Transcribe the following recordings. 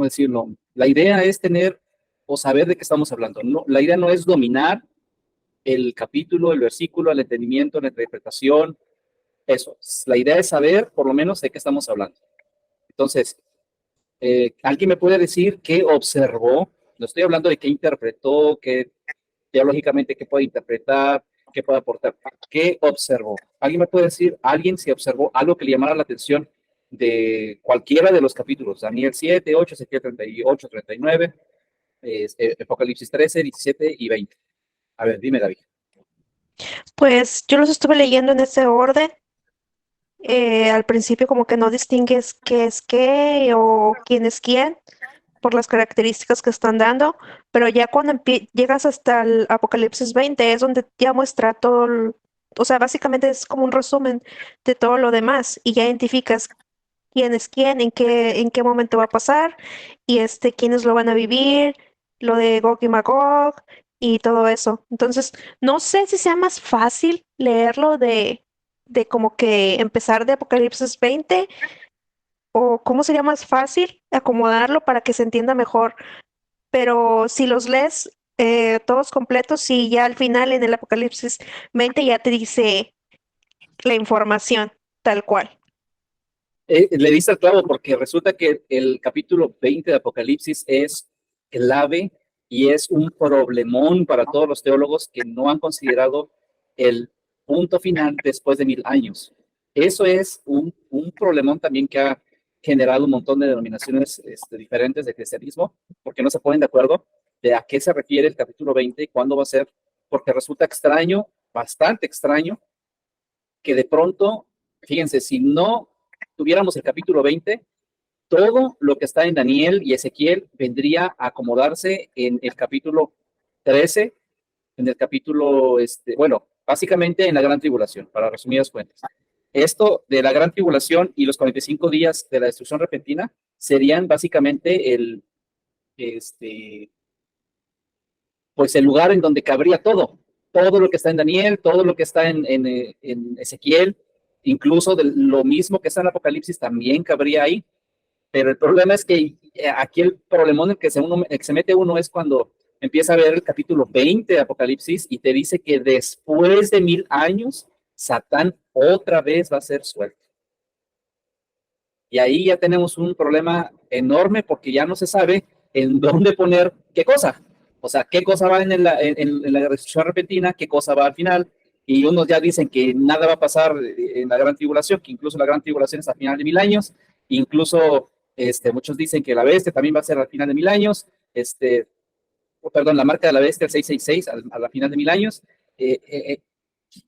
¿cómo decirlo? La idea es tener o saber de qué estamos hablando. No, la idea no es dominar el capítulo, el versículo, el entendimiento, la interpretación, eso. La idea es saber por lo menos de qué estamos hablando. Entonces, ¿alguien me puede decir qué observó? No estoy hablando de qué interpretó, qué teológicamente, qué puede interpretar, qué puede aportar. ¿Qué observó? ¿Alguien me puede decir, alguien si observó algo que le llamara la atención de cualquiera de los capítulos? Daniel 7, 8, Ezequiel 38, 39, Apocalipsis 13, 17 y 20. A ver, dime, David. Pues yo los estuve leyendo en ese orden. Al principio como que no distingues qué es qué o quién es quién por las características que están dando, pero ya cuando llegas hasta el Apocalipsis 20 es donde ya muestra todo, o sea, básicamente es como un resumen de todo lo demás y ya identificas quién es quién, en qué momento va a pasar y quiénes lo van a vivir, lo de Gog y Magog y todo eso. Entonces, no sé si sea más fácil leerlo de como que empezar de Apocalipsis 20 o cómo sería más fácil acomodarlo para que se entienda mejor. Pero si los lees todos completos, sí, ya al final en el Apocalipsis 20 ya te dice la información tal cual. Le diste al clavo porque resulta que el capítulo 20 de Apocalipsis es clave y es un problemón para todos los teólogos que no han considerado el punto final después de 1000 años. Eso es un problemón también que ha generado un montón de denominaciones diferentes de cristianismo, porque no se ponen de acuerdo de a qué se refiere el capítulo 20 y cuándo va a ser, porque resulta extraño, bastante extraño, que de pronto, fíjense, si no tuviéramos el capítulo 20, todo lo que está en Daniel y Ezequiel vendría a acomodarse en el capítulo 13, en el capítulo, bueno, básicamente en la gran tribulación, para resumidas cuentas. Esto de la gran tribulación y los 45 días de la destrucción repentina serían básicamente pues el lugar en donde cabría todo lo que está en Daniel, todo lo que está en Ezequiel, incluso de lo mismo que está en Apocalipsis también cabría ahí. Pero el problema es que aquí el problemón en el que se mete uno es cuando empieza a ver el capítulo 20 de Apocalipsis y te dice que después de 1000 años, Satán otra vez va a ser suelto. Y ahí ya tenemos un problema enorme porque ya no se sabe en dónde poner qué cosa. O sea, qué cosa va en la destrucción repentina, qué cosa va al final. Y unos ya dicen que nada va a pasar en la gran tribulación, que incluso la gran tribulación es al final de 1000 años. Incluso muchos dicen que la bestia también va a ser al final de 1000 años. Perdón, la marca de la bestia, el 666, a la final de 1000 años.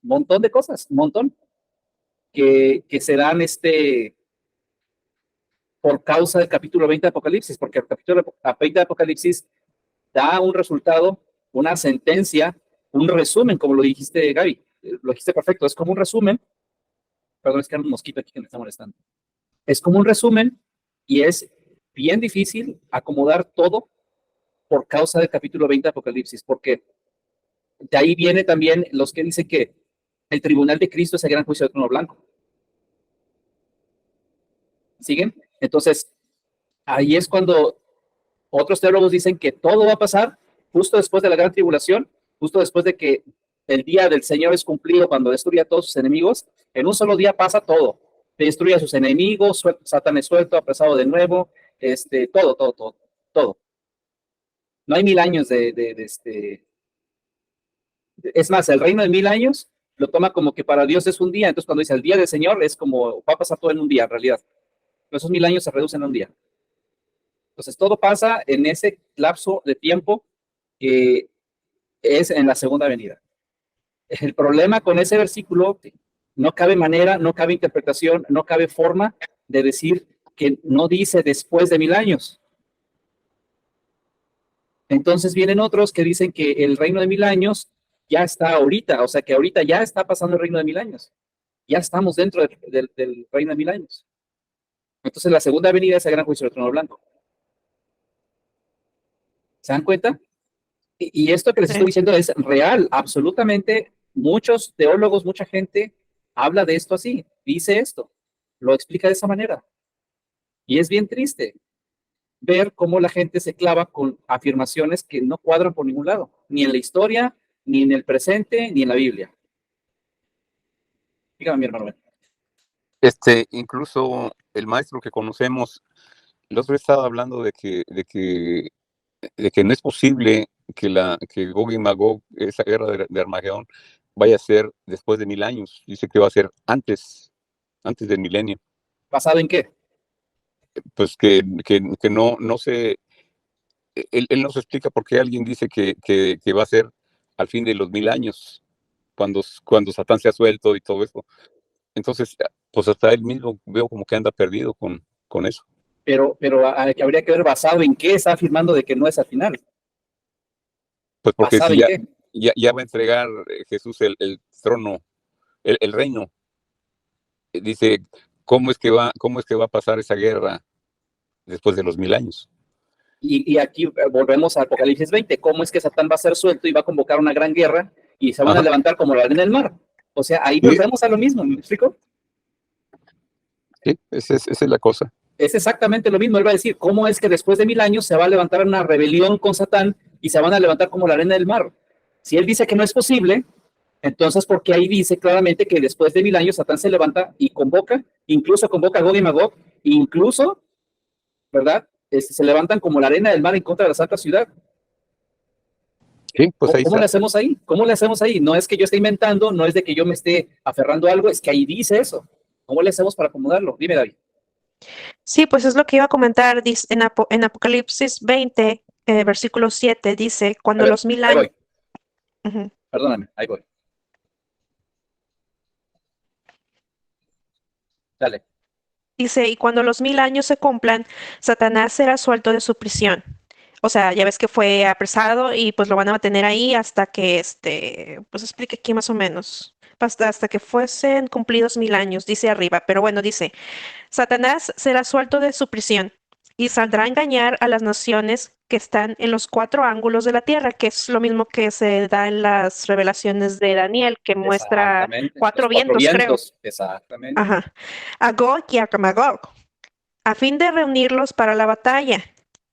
Montón de cosas, un montón, que se dan por causa del capítulo 20 de Apocalipsis, porque el capítulo 20 de Apocalipsis da un resultado, una sentencia, un resumen, como lo dijiste, Gaby. Lo dijiste perfecto, es como un resumen. Perdón, es que hay un mosquito aquí que me está molestando. Es como un resumen y es bien difícil acomodar todo por causa del capítulo 20 de Apocalipsis, porque de ahí viene también los que dicen que el tribunal de Cristo es el gran juicio del trono blanco. ¿Siguen? Entonces, ahí es cuando otros teólogos dicen que todo va a pasar justo después de la gran tribulación, justo después de que el día del Señor es cumplido cuando destruye a todos sus enemigos. En un solo día pasa todo. Destruye a sus enemigos, Satán es suelto, apresado de nuevo, todo. No hay 1000 años Es más, el reino de 1000 años lo toma como que para Dios es un día. Entonces, cuando dice el día del Señor, es como va a pasar todo en un día, en realidad. Pero esos 1000 años se reducen a un día. Entonces, todo pasa en ese lapso de tiempo que es en la segunda venida. El problema con ese versículo, no cabe manera, no cabe interpretación, no cabe forma de decir que no dice después de 1000 años. Entonces vienen otros que dicen que el reino de 1000 años ya está ahorita, o sea que ahorita ya está pasando el reino de 1000 años. Ya estamos dentro del reino de 1000 años. Entonces la segunda venida es el gran juicio del trono blanco. ¿Se dan cuenta? Y esto que les estoy diciendo es real, absolutamente. Muchos teólogos, mucha gente habla de esto así, dice esto, lo explica de esa manera. Y es bien triste. ver cómo la gente se clava con afirmaciones que no cuadran por ningún lado, ni en la historia, ni en el presente, ni en la Biblia. Dígame, mi hermano. Incluso el maestro que conocemos, el otro día estaba hablando de que no es posible que Gog y Magog, esa guerra de Armagedón, vaya a ser después de 1000 años. Dice que va a ser antes del milenio. ¿Basado en qué? Pues que no se, él nos explica por qué alguien dice que va a ser al fin de los 1000 años, cuando Satán se ha suelto y todo eso. Entonces, pues hasta él mismo veo como que anda perdido con eso. Pero habría que ver basado en qué está afirmando de que no es al final. Pues porque ¿Basado si en qué? ya va a entregar Jesús el trono, el reino, dice, ¿cómo es que va a pasar esa guerra después de los 1000 años? Y aquí volvemos a Apocalipsis 20. ¿Cómo es que Satán va a ser suelto y va a convocar una gran guerra y se van Ajá. a levantar como la arena del mar? O sea, ahí Sí. volvemos a lo mismo, ¿me explico? Sí, esa es la cosa. Es exactamente lo mismo. Él va a decir, ¿cómo es que después de 1000 años se va a levantar una rebelión con Satán y se van a levantar como la arena del mar? Si él dice que no es posible, entonces, porque ahí dice claramente que después de 1000 años Satán se levanta y convoca, incluso convoca a Gog y Magog, incluso, ¿verdad? Se levantan como la arena del mar en contra de la santa ciudad. Sí, pues ahí ¿Cómo está. le hacemos ahí? ¿Cómo le hacemos ahí? No es que yo esté inventando, no es de que yo me esté aferrando a algo, es que ahí dice eso. ¿Cómo le hacemos para acomodarlo? Dime, David. Sí, pues es lo que iba a comentar. Dice, en Apocalipsis 20, versículo 7, dice, A cuando ver, los 1000 ahí años... voy. Ujú. Perdóname, ahí voy. Dale. Dice, y cuando los 1000 años se cumplan, Satanás será suelto de su prisión. O sea, ya ves que fue apresado y pues lo van a mantener ahí hasta que, pues explique aquí más o menos. Hasta que fuesen cumplidos 1000 años, dice arriba. Pero bueno, dice, Satanás será suelto de su prisión y saldrá a engañar a las naciones que están en los cuatro ángulos de la tierra, que es lo mismo que se da en las revelaciones de Daniel, que muestra Exactamente. Los cuatro cuatro vientos, creo. vientos. Exactamente. Ajá. A Gog y a Magog, a fin de reunirlos para la batalla,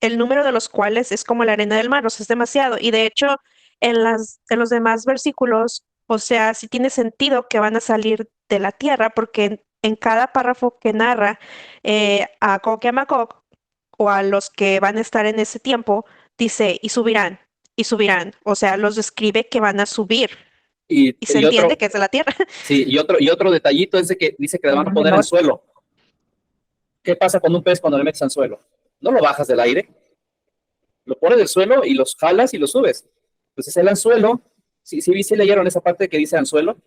el número de los cuales es como la arena del mar, o sea, es demasiado. Y de hecho, en los demás versículos, o sea, sí tiene sentido que van a salir de la tierra, porque en cada párrafo que narra a Gog y a Magog, o a los que van a estar en ese tiempo, dice, y subirán. O sea, los describe que van a subir. Y se Y entiende otro, que es de la tierra. sí, y otro detallito es de que dice que le van a poner en suelo. ¿Qué pasa con un pez cuando le metes en suelo? No lo bajas del aire, lo pones del suelo y los jalas y lo subes. Entonces el anzuelo, sí leyeron esa parte que dice anzuelo,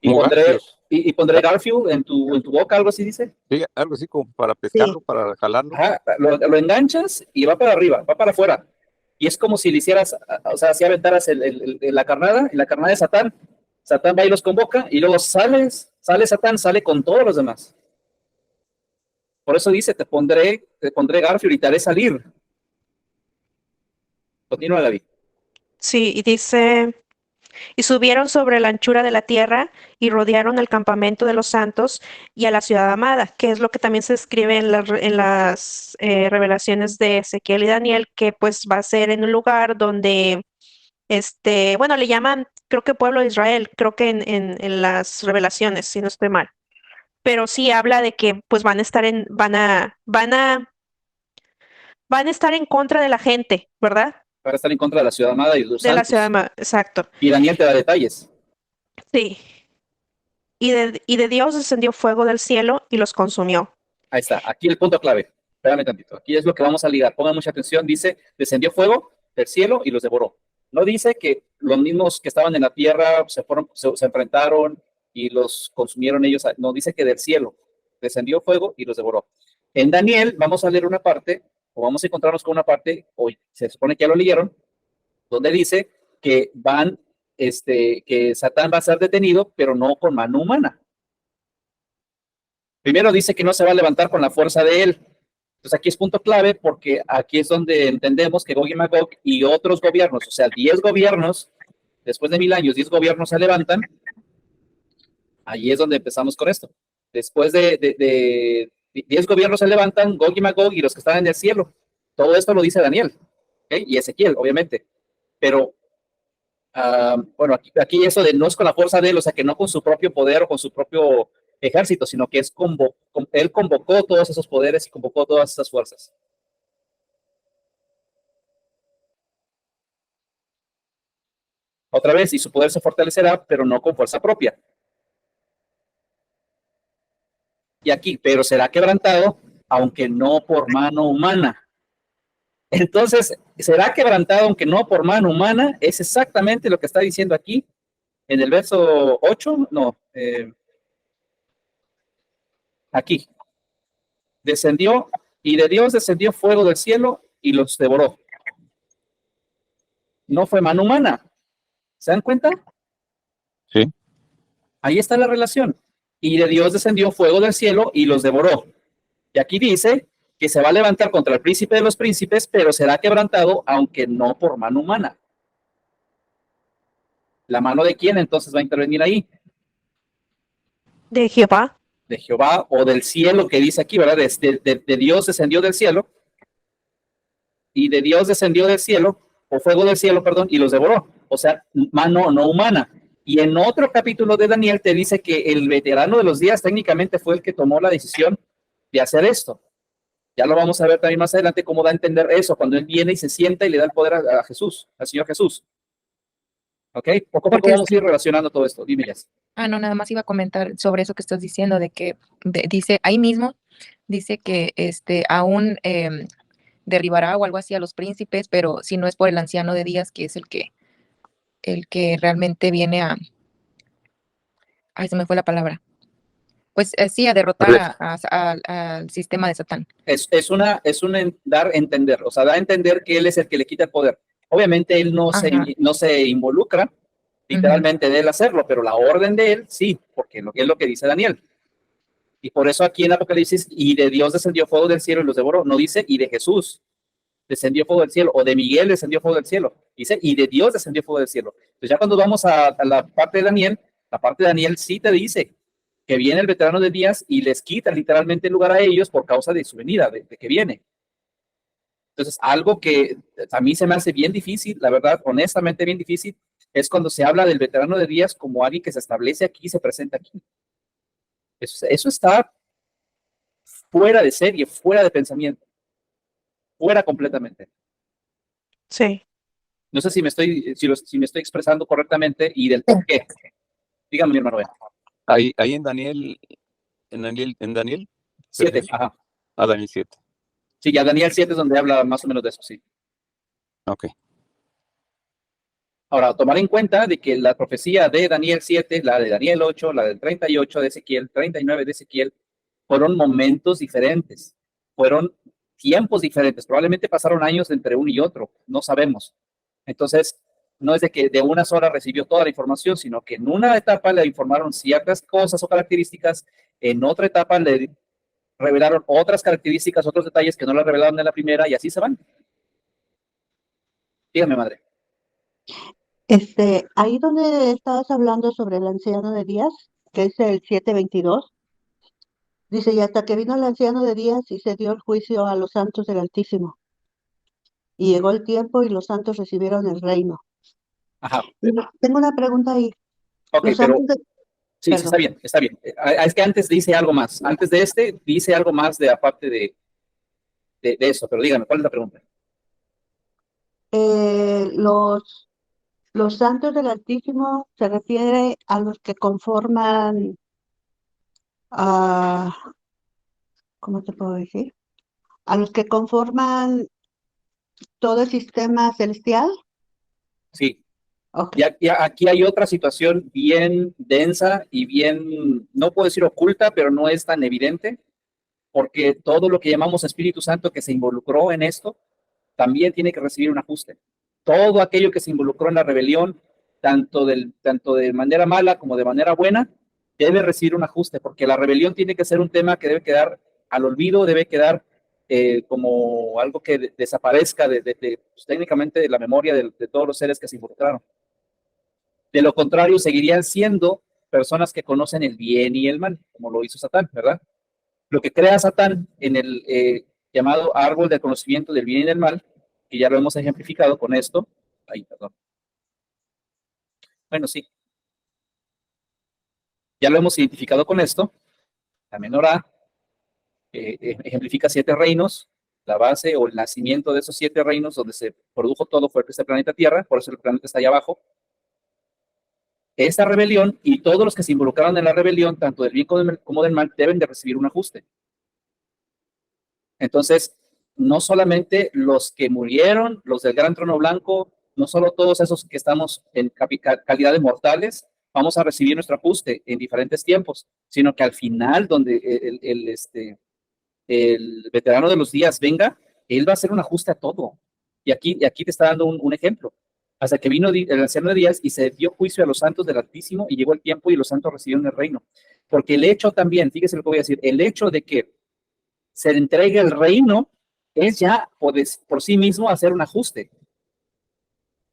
y Como pondré, garfios. pondré Garfield en tu boca, algo así dice. Sí, algo así como para Sí. pescarlo, para jalarlo. Ajá, lo enganchas y va para arriba, va para afuera. Y es como si le hicieras, o sea, si aventaras la carnada de Satán. Satán va y los convoca y luego sale Satán, sale con todos los demás. Por eso dice, te pondré Garfield y te haré salir. Continúa, David. Sí, y dice, y subieron sobre la anchura de la tierra y rodearon el campamento de los santos y a la ciudad amada, que es lo que también se escribe en las revelaciones de Ezequiel y Daniel, que pues va a ser en un lugar donde, bueno, le llaman, creo que pueblo de Israel, creo que en las revelaciones, si no estoy mal. Pero sí habla de que pues van a estar van a estar en contra de la gente, ¿verdad? Para estar en contra de la ciudad amada y de los De la ciudad santos. amada, exacto. Y Daniel te da detalles. Sí. Y de Dios descendió fuego del cielo y los consumió. Ahí está, aquí el punto clave. Espérame tantito. Aquí es lo que vamos a ligar. Pongan mucha atención. Dice, descendió fuego del cielo y los devoró. No dice que los mismos que estaban en la tierra se enfrentaron y los consumieron ellos. No, dice que del cielo descendió fuego y los devoró. En Daniel vamos a leer una parte, o vamos a encontrarnos con una parte, hoy se supone que ya lo leyeron, donde dice que que Satán va a ser detenido, pero no con mano humana. Primero dice que no se va a levantar con la fuerza de él. Entonces aquí es punto clave porque aquí es donde entendemos que Gog y Magog y otros gobiernos, o sea, 10 gobiernos, después de 1000 años, 10 gobiernos se levantan. Ahí es donde empezamos con esto. Después de 10 gobiernos se levantan, Gog y Magog y los que están en el cielo. Todo esto lo dice Daniel, ¿ok? Y Ezequiel, obviamente. Pero, bueno, aquí eso de no es con la fuerza de él, o sea, que no con su propio poder o con su propio ejército, sino que es él convocó todos esos poderes y convocó todas esas fuerzas. Otra vez, y su poder se fortalecerá, pero no con fuerza propia. Y aquí, pero será quebrantado, aunque no por mano humana. Entonces, será quebrantado, aunque no por mano humana, es exactamente lo que está diciendo aquí en el verso 8, no, aquí. Descendió, y de Dios descendió fuego del cielo y los devoró. No fue mano humana. ¿Se dan cuenta? Sí. Ahí está la relación. Y de Dios descendió fuego del cielo y los devoró. Y aquí dice que se va a levantar contra el príncipe de los príncipes, pero será quebrantado, aunque no por mano humana. ¿La mano de quién entonces va a intervenir ahí? De Jehová. De Jehová o del cielo, que dice aquí, ¿verdad? De Dios descendió del cielo, y de Dios descendió del cielo, o fuego del cielo, perdón, y los devoró. O sea, mano no humana. Y en otro capítulo de Daniel te dice que el veterano de los días técnicamente fue el que tomó la decisión de hacer esto. Ya lo vamos a ver también más adelante cómo da a entender eso, cuando él viene y se sienta y le da el poder a Jesús, al Señor Jesús. ¿Ok? Poco a poco vamos a ir relacionando todo esto. Dime, Jess. No, nada más iba a comentar sobre eso que estás diciendo, de que dice ahí mismo, dice que aún derribará o algo así a los príncipes, pero si no es por el anciano de días, que es el que realmente viene ay, se me fue la palabra. Pues sí, a derrotar al sistema de Satán. Es un dar a entender, o sea, da a entender que él es el que le quita el poder. Obviamente él no se involucra literalmente de él hacerlo, pero la orden de él sí, porque es lo que dice Daniel. Y por eso aquí en Apocalipsis, y de Dios descendió fuego del cielo y los devoró. No dice, y de Jesús descendió fuego del cielo, o de Miguel descendió fuego del cielo. Dice, y de Dios descendió fuego del cielo. Entonces ya cuando vamos a la parte de Daniel, la parte de Daniel sí te dice que viene el veterano de días y les quita literalmente el lugar a ellos por causa de su venida, de que viene. Entonces, algo que a mí se me hace bien difícil, la verdad, honestamente bien difícil, es cuando se habla del veterano de días como alguien que se establece aquí y se presenta aquí. Eso está fuera de serie, fuera de pensamiento, fuera completamente. Sí. No sé si me estoy expresando correctamente y del por qué. Dígame, mi hermano. Ahí en Daniel, en Daniel 7, ajá. Daniel 7. Sí, ya Daniel 7 es donde habla más o menos de eso, sí. Ok. Ahora, tomar en cuenta de que la profecía de Daniel 7, la de Daniel 8, la del 38 de Ezequiel, 39 de Ezequiel, fueron momentos diferentes, fueron tiempos diferentes, probablemente pasaron años entre uno y otro, no sabemos. Entonces, no es de que de una sola recibió toda la información, sino que en una etapa le informaron ciertas cosas o características, en otra etapa le revelaron otras características, otros detalles que no le revelaron en la primera, y así se van. Dígame, madre. Ahí donde estabas hablando sobre el anciano de días, que es el 7:22, dice, y hasta que vino el anciano de días y se dio el juicio a los santos del Altísimo. Y llegó el tiempo y los santos recibieron el reino. Ajá. Tengo una pregunta ahí. Ok, Los pero santos sí, está bien, está bien. Es que antes dice algo más. Antes de dice algo más de aparte de eso, pero dígame, ¿cuál es la pregunta? los santos del Altísimo se refiere a los que conforman, a, ¿cómo te puedo decir? A los que conforman todo el sistema celestial. Sí. Ok. Ya aquí hay otra situación bien densa y bien, no puedo decir oculta, pero no es tan evidente, porque todo lo que llamamos Espíritu Santo que se involucró en esto, también tiene que recibir un ajuste. Todo aquello que se involucró en la rebelión, tanto de manera mala como de manera buena, debe recibir un ajuste, porque la rebelión tiene que ser un tema que debe quedar al olvido, debe quedar como algo que desaparezca pues, técnicamente de la memoria de todos los seres que se involucraron. De lo contrario, seguirían siendo personas que conocen el bien y el mal, como lo hizo Satán, ¿verdad? Lo que crea Satán llamado árbol del conocimiento del bien y del mal, que ya lo hemos ejemplificado con esto. Ay, perdón. Bueno, sí. Ya lo hemos identificado con esto. La menorá ejemplifica 7 reinos. La base o el nacimiento de esos 7 reinos donde se produjo todo fue este planeta Tierra, por eso el planeta está allá abajo. Esta rebelión y todos los que se involucraron en la rebelión, tanto del bien como del mal, deben de recibir un ajuste. Entonces, no solamente los que murieron, los del gran trono blanco, no solo todos esos que estamos en calidad de mortales, vamos a recibir nuestro ajuste en diferentes tiempos, sino que al final, donde el veterano de los días venga, él va a hacer un ajuste a todo. Y aquí te está dando un ejemplo. Hasta que vino el anciano de días y se dio juicio a los santos del Altísimo y llegó el tiempo y los santos recibieron el reino. Porque el hecho también, fíjese lo que voy a decir, el hecho de que se le entregue el reino es ya por sí mismo hacer un ajuste,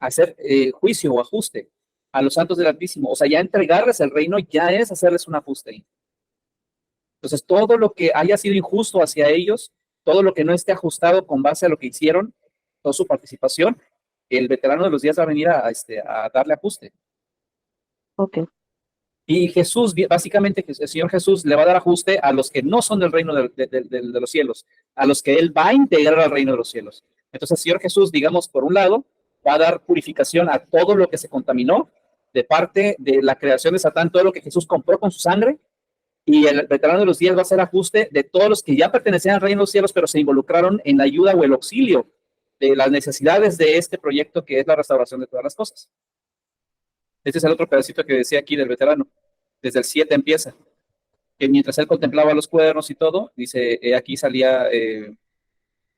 hacer juicio o ajuste a los santos del Altísimo. O sea, ya entregarles el reino ya es hacerles un ajuste. Entonces, todo lo que haya sido injusto hacia ellos, todo lo que no esté ajustado con base a lo que hicieron, toda su participación, el veterano de los días va a venir a darle ajuste. Ok. Y Jesús, básicamente, el Señor Jesús le va a dar ajuste a los que no son del reino de los cielos, a los que Él va a integrar al reino de los cielos. Entonces, el Señor Jesús, digamos, por un lado, va a dar purificación a todo lo que se contaminó de parte de la creación de Satán, todo lo que Jesús compró con su sangre, y el veterano de los días va a hacer ajuste de todos los que ya pertenecían al reino de los cielos, pero se involucraron en la ayuda o el auxilio de las necesidades de este proyecto que es la restauración de todas las cosas. Este es el otro pedacito que decía aquí del veterano. Desde el 7 empieza. Que mientras él contemplaba los cuernos y todo, dice, aquí salía,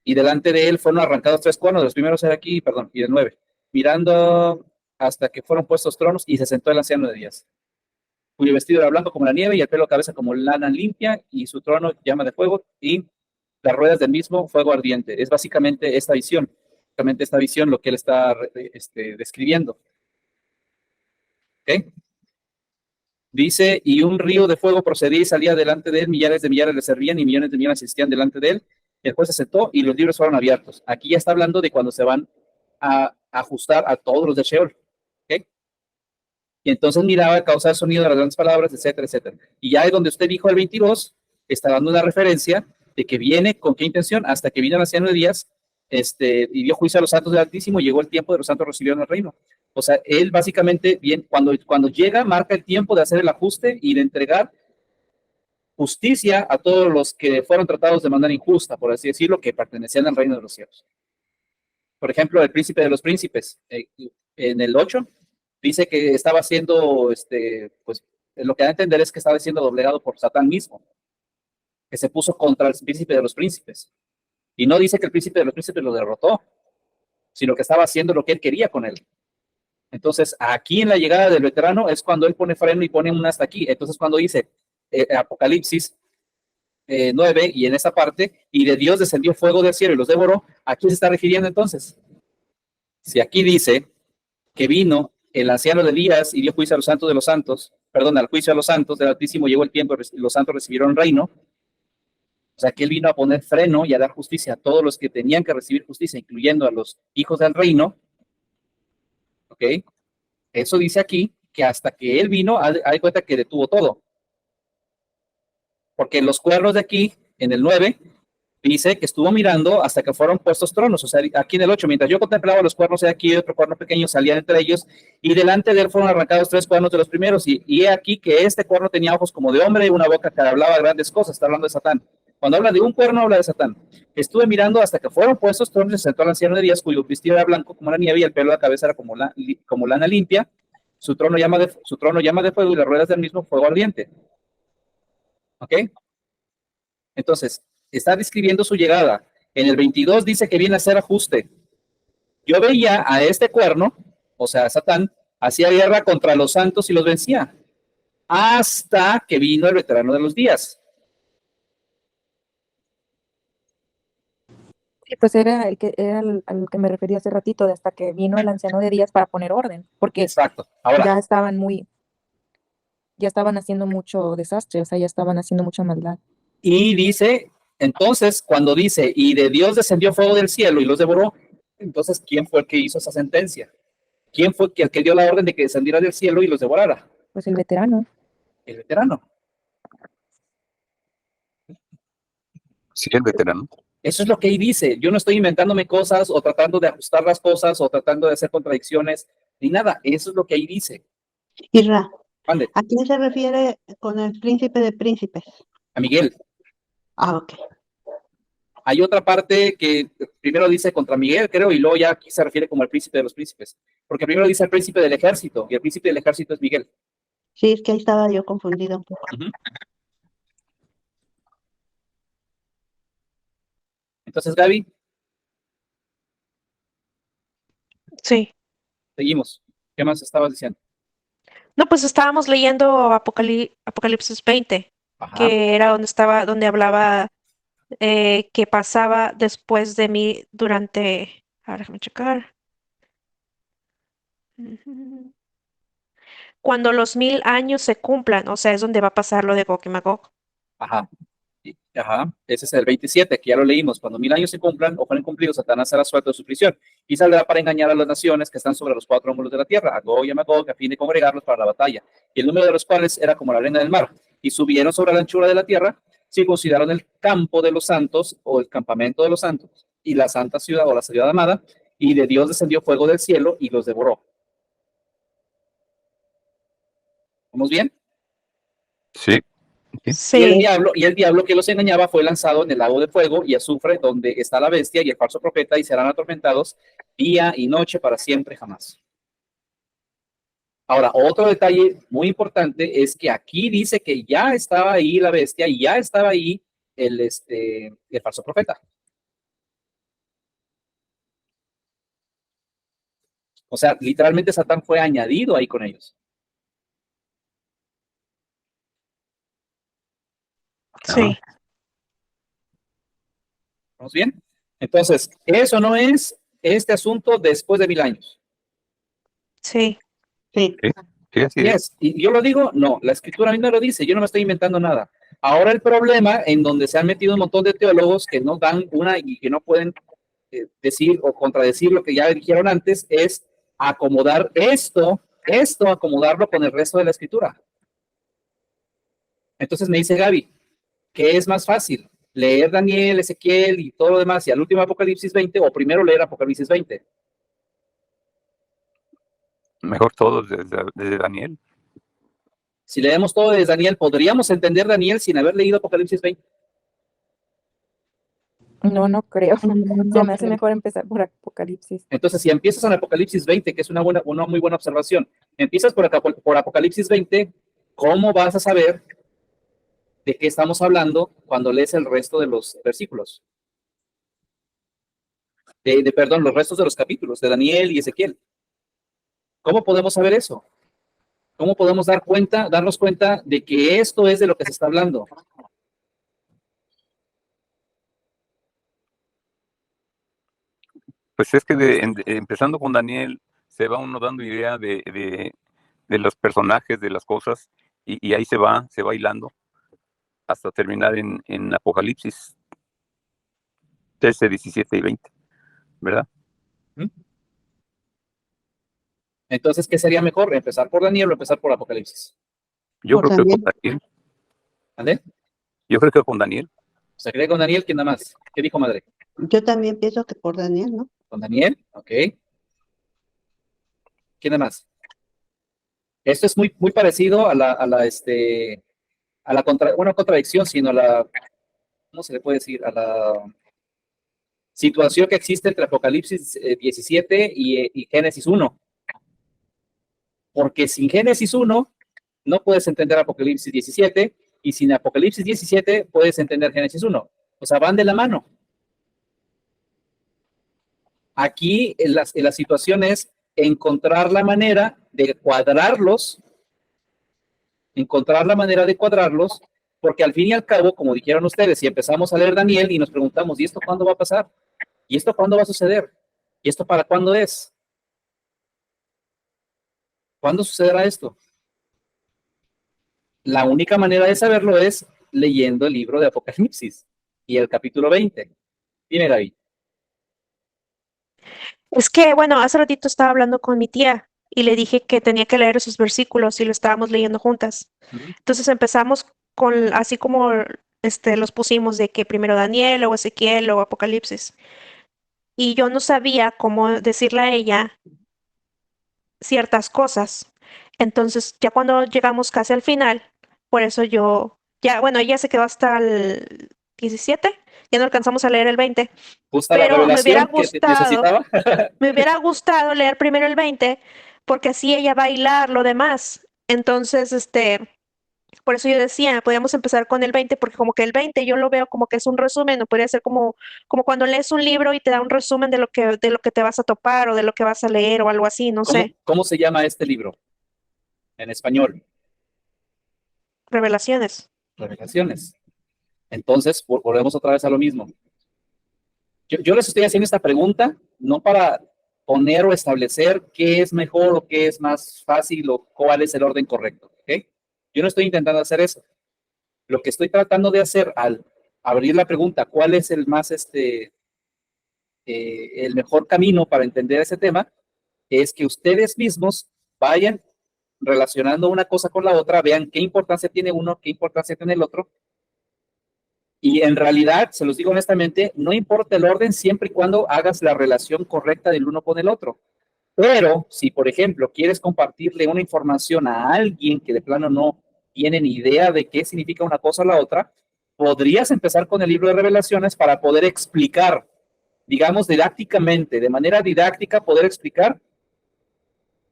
y delante de él fueron arrancados 3 cuernos, de los primeros era aquí, perdón, y del 9. Mirando hasta que fueron puestos tronos y se sentó el anciano de días, cuyo vestido era blanco como la nieve y el pelo cabeza como lana limpia, y su trono llama de fuego y las ruedas del mismo fuego ardiente. Es básicamente esta visión lo que él está describiendo. ¿Ok? Dice, y un río de fuego procedía y salía delante de él, millares de millares le servían y millones de millones asistían delante de él. El juez se sentó y los libros fueron abiertos. Aquí ya está hablando de cuando se van a ajustar a todos los de Sheol. ¿Ok? Y entonces miraba a causar sonido de las grandes palabras, etcétera, etcétera. Y ya es donde usted dijo el 22, está dando una referencia de que viene, ¿con qué intención? Hasta que vino el anciano de días, y dio juicio a los santos del Altísimo, llegó el tiempo de los santos recibieron el reino. O sea, él básicamente, bien, cuando llega, marca el tiempo de hacer el ajuste y de entregar justicia a todos los que fueron tratados de manera injusta, por así decirlo, que pertenecían al reino de los cielos. Por ejemplo, el príncipe de los príncipes, en el 8, dice que estaba siendo, pues, lo que da a entender es que estaba siendo doblegado por Satán mismo, que se puso contra el príncipe de los príncipes. Y no dice que el príncipe de los príncipes lo derrotó, sino que estaba haciendo lo que él quería con él. Entonces, aquí en la llegada del veterano es cuando él pone freno y pone un hasta aquí. Entonces, cuando dice Apocalipsis 9, y en esa parte, y de Dios descendió fuego del cielo y los devoró, ¿a quién se está refiriendo entonces? Si aquí dice que vino el anciano de días y dio juicio a los santos de los santos, perdón, al juicio a los santos del Altísimo llegó el tiempo y los santos recibieron reino. O sea, que él vino a poner freno y a dar justicia a todos los que tenían que recibir justicia, incluyendo a los hijos del reino. ¿Ok? Eso dice aquí que hasta que él vino, hay cuenta que detuvo todo. Porque los cuernos de aquí, en el 9, dice que estuvo mirando hasta que fueron puestos tronos. O sea, aquí en el 8, mientras yo contemplaba los cuernos, de aquí otro cuerno pequeño salía entre ellos, y delante de él fueron arrancados 3 cuernos de los primeros. Y he aquí que este cuerno tenía ojos como de hombre y una boca que hablaba grandes cosas. Está hablando de Satán. Cuando habla de un cuerno, habla de Satán. Estuve mirando hasta que fueron puestos tronos y se sentó el anciano de días, cuyo vestido era blanco como la nieve y el pelo de la cabeza era como lana limpia. Su trono llama de fuego y las ruedas del mismo fuego ardiente. ¿Ok? Entonces, está describiendo su llegada. En el 22 dice que viene a hacer ajuste. Yo veía a este cuerno, o sea, Satán, hacía guerra contra los santos y los vencía. Hasta que vino el veterano de los días. Sí, pues era al que me refería hace ratito, de hasta que vino el anciano de días para poner orden, porque Exacto. Ahora, ya estaban haciendo mucho desastre, o sea, ya estaban haciendo mucha maldad. y dice Entonces, cuando dice, y de Dios descendió fuego del cielo y los devoró, entonces, ¿quién fue el que hizo esa sentencia? ¿Quién fue el que dio la orden de que descendiera del cielo y los devorara? Pues el veterano. El veterano. Sí, el veterano. Eso es lo que ahí dice. Yo no estoy inventándome cosas o tratando de ajustar las cosas o tratando de hacer contradicciones ni nada. Eso es lo que ahí dice. Irra, Vale, ¿a quién se refiere con el príncipe de príncipes? a Miguel. Ah, ok. Hay otra parte que primero dice contra Miguel, creo, y luego ya aquí se refiere como el príncipe de los príncipes. Porque primero dice el príncipe del ejército, y el príncipe del ejército es Miguel. Sí, es que ahí estaba yo confundida un poco. Ujú. Entonces, Gaby, Sí. seguimos. ¿Qué más estabas diciendo? No, pues estábamos leyendo Apocalipsis 20, Ajá, que era donde hablaba que pasaba después de mí durante, ahora déjame checar. Ujú. Cuando los 1000 años se cumplan, o sea, es donde va a pasar lo de Gog y Magog. ajá. Ajá, ese es el 27, que ya lo leímos. Cuando 1000 años se cumplan o fueren cumplidos, Satanás será suelto de su prisión y saldrá para engañar a las naciones que están sobre los 4 ángulos de la tierra, a Gog y a Magog, a fin de congregarlos para la batalla. Y el número de los cuales era como la arena del mar. Y subieron sobre la anchura de la tierra, circuncidaron el campo de los santos o el campamento de los santos y la santa ciudad o la ciudad amada. Y de Dios descendió fuego del cielo y los devoró. ¿Vamos bien? Sí. Sí, Y el diablo que los engañaba fue lanzado en el lago de fuego y azufre, donde está la bestia y el falso profeta, y serán atormentados día y noche para siempre jamás. Ahora, otro detalle muy importante es que aquí dice que ya estaba ahí la bestia y ya estaba ahí el falso profeta. O sea, literalmente Satán fue añadido ahí con ellos. sí, ¿Vamos bien? Entonces, eso no es este asunto después de 1000 años. sí. Sí, Sí, sí, así Y es. es, y yo lo digo, no, la escritura a mí no lo dice, yo no me estoy inventando nada. Ahora el problema en donde se han metido un montón de teólogos que no dan una y que no pueden decir o contradecir lo que ya dijeron antes es acomodar acomodarlo con el resto de la escritura. Entonces me dice Gaby, ¿qué es más fácil? ¿Leer Daniel, Ezequiel y todo lo demás y al último Apocalipsis 20 o primero leer Apocalipsis 20? Mejor todos desde Daniel. Si leemos todo de Daniel, ¿podríamos entender Daniel sin haber leído Apocalipsis 20? No, no creo. Se no me hace creo. mejor empezar por Apocalipsis. Entonces, si empiezas en Apocalipsis 20, que es una muy buena observación, empiezas por Apocalipsis 20, ¿cómo vas a saber de qué estamos hablando cuando lees el resto de los versículos? Perdón, los restos de los capítulos de Daniel y Ezequiel. ¿Cómo podemos saber eso? ¿Cómo podemos darnos cuenta de que esto es de lo que se está hablando? Pues es que empezando con Daniel, se va uno dando idea de los personajes, de las cosas, y ahí se va hilando hasta terminar en Apocalipsis 13, 17 y 20, ¿verdad? ¿Mm? Entonces, ¿qué sería mejor? ¿Empezar por Daniel o empezar por Apocalipsis? Yo Por creo que con Daniel. Daniel. ¿Vale? Yo creo que con Daniel. Se cree con Daniel, ¿quién nada más? ¿Qué dijo madre? Yo también pienso que por Daniel, ¿no? Con Daniel, ok. ¿Quién nada más? Esto es muy parecido bueno, contradicción, sino a la, ¿cómo se le puede decir? A la situación que existe entre Apocalipsis 17 y Génesis 1. Porque sin Génesis 1 no puedes entender Apocalipsis 17 y sin Apocalipsis 17 puedes entender Génesis 1. O sea, van de la mano. Aquí la situación es encontrar la manera de cuadrarlos, porque al fin y al cabo, como dijeron ustedes, si empezamos a leer Daniel y nos preguntamos, ¿y esto cuándo va a pasar? ¿Y esto cuándo va a suceder? ¿Y esto para cuándo es? ¿Cuándo sucederá esto? La única manera de saberlo es leyendo el libro de Apocalipsis. y el capítulo 20. Dime, Gaby. Es que, bueno, hace ratito estaba hablando con mi tía y le dije que tenía que leer esos versículos y lo estábamos leyendo juntas. Ujú. Entonces empezamos con, así como los pusimos de que primero Daniel, o Ezequiel, o Apocalipsis. Y yo no sabía cómo decirle a ella ciertas cosas. Entonces, ya cuando llegamos casi al final, por eso yo, ya, bueno, ella se quedó hasta el 17, ya no alcanzamos a leer el 20, Justa la pero revelación que necesitaba. me hubiera gustado leer primero el 20, porque así ella va a hilar lo demás. Entonces, por eso yo decía, podíamos empezar con el 20, porque como que el 20 yo lo veo como que es un resumen, no podría ser como cuando lees un libro y te da un resumen de lo que te vas a topar o de lo que vas a leer o algo así, no sé, ¿Cómo se llama este libro en español? revelaciones. Revelaciones. Entonces, volvemos otra vez a lo mismo. Yo les estoy haciendo esta pregunta no para poner o establecer qué es mejor o qué es más fácil o cuál es el orden correcto. ¿Ok? Yo no estoy intentando hacer eso. Lo que estoy tratando de hacer al abrir la pregunta, ¿cuál es el más, el mejor camino para entender ese tema? Es que ustedes mismos vayan relacionando una cosa con la otra, vean qué importancia tiene uno, qué importancia tiene el otro. Y en realidad, se los digo honestamente, no importa el orden siempre y cuando hagas la relación correcta del uno con el otro. Pero si, por ejemplo, quieres compartirle una información a alguien que de plano no tiene ni idea de qué significa una cosa o la otra, podrías empezar con el libro de revelaciones para poder explicar, digamos, didácticamente, de manera didáctica, poder explicar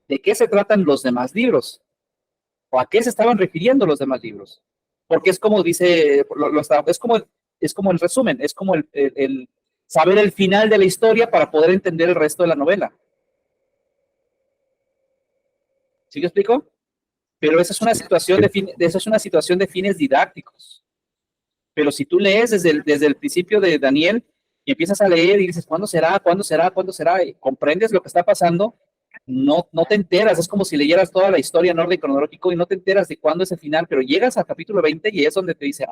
de qué se tratan los demás libros o a qué se estaban refiriendo los demás libros. Porque es como dice, es como el resumen, es como el saber el final de la historia para poder entender el resto de la novela. ¿Sí me explico? Pero esa es una situación esa es una situación de fines didácticos. Pero si tú lees desde el principio de Daniel y empiezas a leer y dices, ¿cuándo será? ¿Cuándo será? ¿Cuándo será? Y comprendes lo que está pasando, no te enteras. Es como si leyeras toda la historia en orden cronológico y no te enteras de cuándo es el final, pero llegas al capítulo 20 y es donde te dice,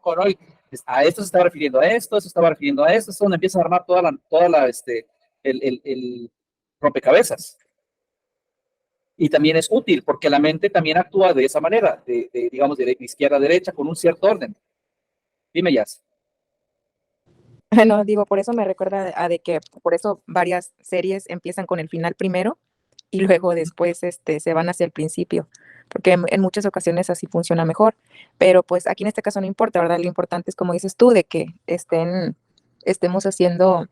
caray, a esto se estaba refiriendo a esto, se estaba refiriendo a esto, es donde empiezas a armar el rompecabezas. Y también es útil porque la mente también actúa de esa manera, digamos, de izquierda a derecha, con un cierto orden. Dime, Jazz. No, digo, por eso me recuerda a de que por eso varias series empiezan con el final primero y luego después se van hacia el principio, porque en muchas ocasiones así funciona mejor. Pero pues aquí en este caso no importa, ¿verdad? Lo importante es, como dices tú, de que estemos haciendo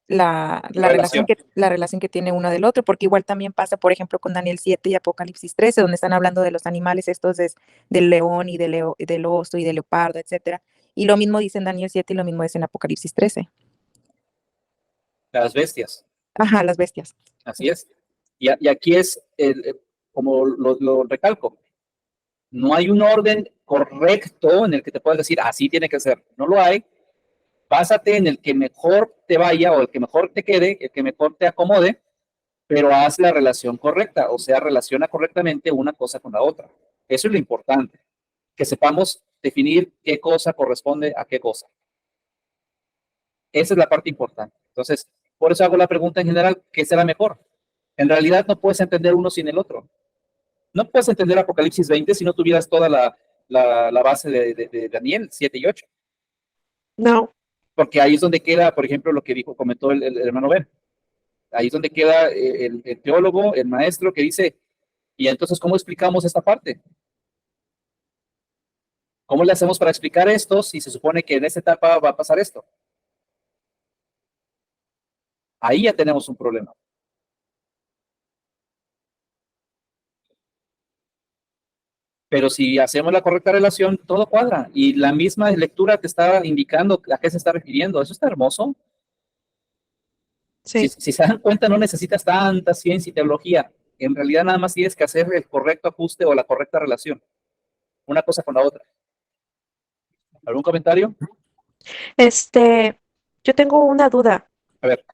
Relación. la relación que tiene uno del otro, porque igual también pasa, por ejemplo, con Daniel 7 y Apocalipsis 13, donde están hablando de los animales estos del león y del oso y del leopardo, etcétera. Y lo mismo dice en Daniel 7 y lo mismo dice en Apocalipsis 13. Las bestias. Ajá, las bestias. Así es. Y aquí es, como lo recalco, no hay un orden correcto en el que te puedas decir, así tiene que ser. No lo hay. Básate en el que mejor te vaya o el que mejor te quede, el que mejor te acomode, pero haz la relación correcta, o sea, relaciona correctamente una cosa con la otra. Eso es lo importante, que sepamos definir qué cosa corresponde a qué cosa. Esa es la parte importante. Entonces, por eso hago la pregunta en general, ¿qué será mejor? En realidad no puedes entender uno sin el otro. No puedes entender Apocalipsis 20 si no tuvieras toda la base de Daniel 7 y 8. No, Porque ahí es donde queda, por ejemplo, lo que comentó el hermano Ben. Ahí es donde queda el teólogo, el maestro, que dice, y entonces, ¿cómo explicamos esta parte? ¿Cómo le hacemos para explicar esto si se supone que en esta etapa va a pasar esto? Ahí ya tenemos un problema. Pero si hacemos la correcta relación, todo cuadra. Y la misma lectura te está indicando a qué se está refiriendo. Eso está hermoso. sí. Si se dan cuenta, no necesitas tanta ciencia y teología. En realidad nada más tienes que hacer el correcto ajuste o la correcta relación. Una cosa con la otra. ¿Algún comentario? Yo tengo una duda. A ver.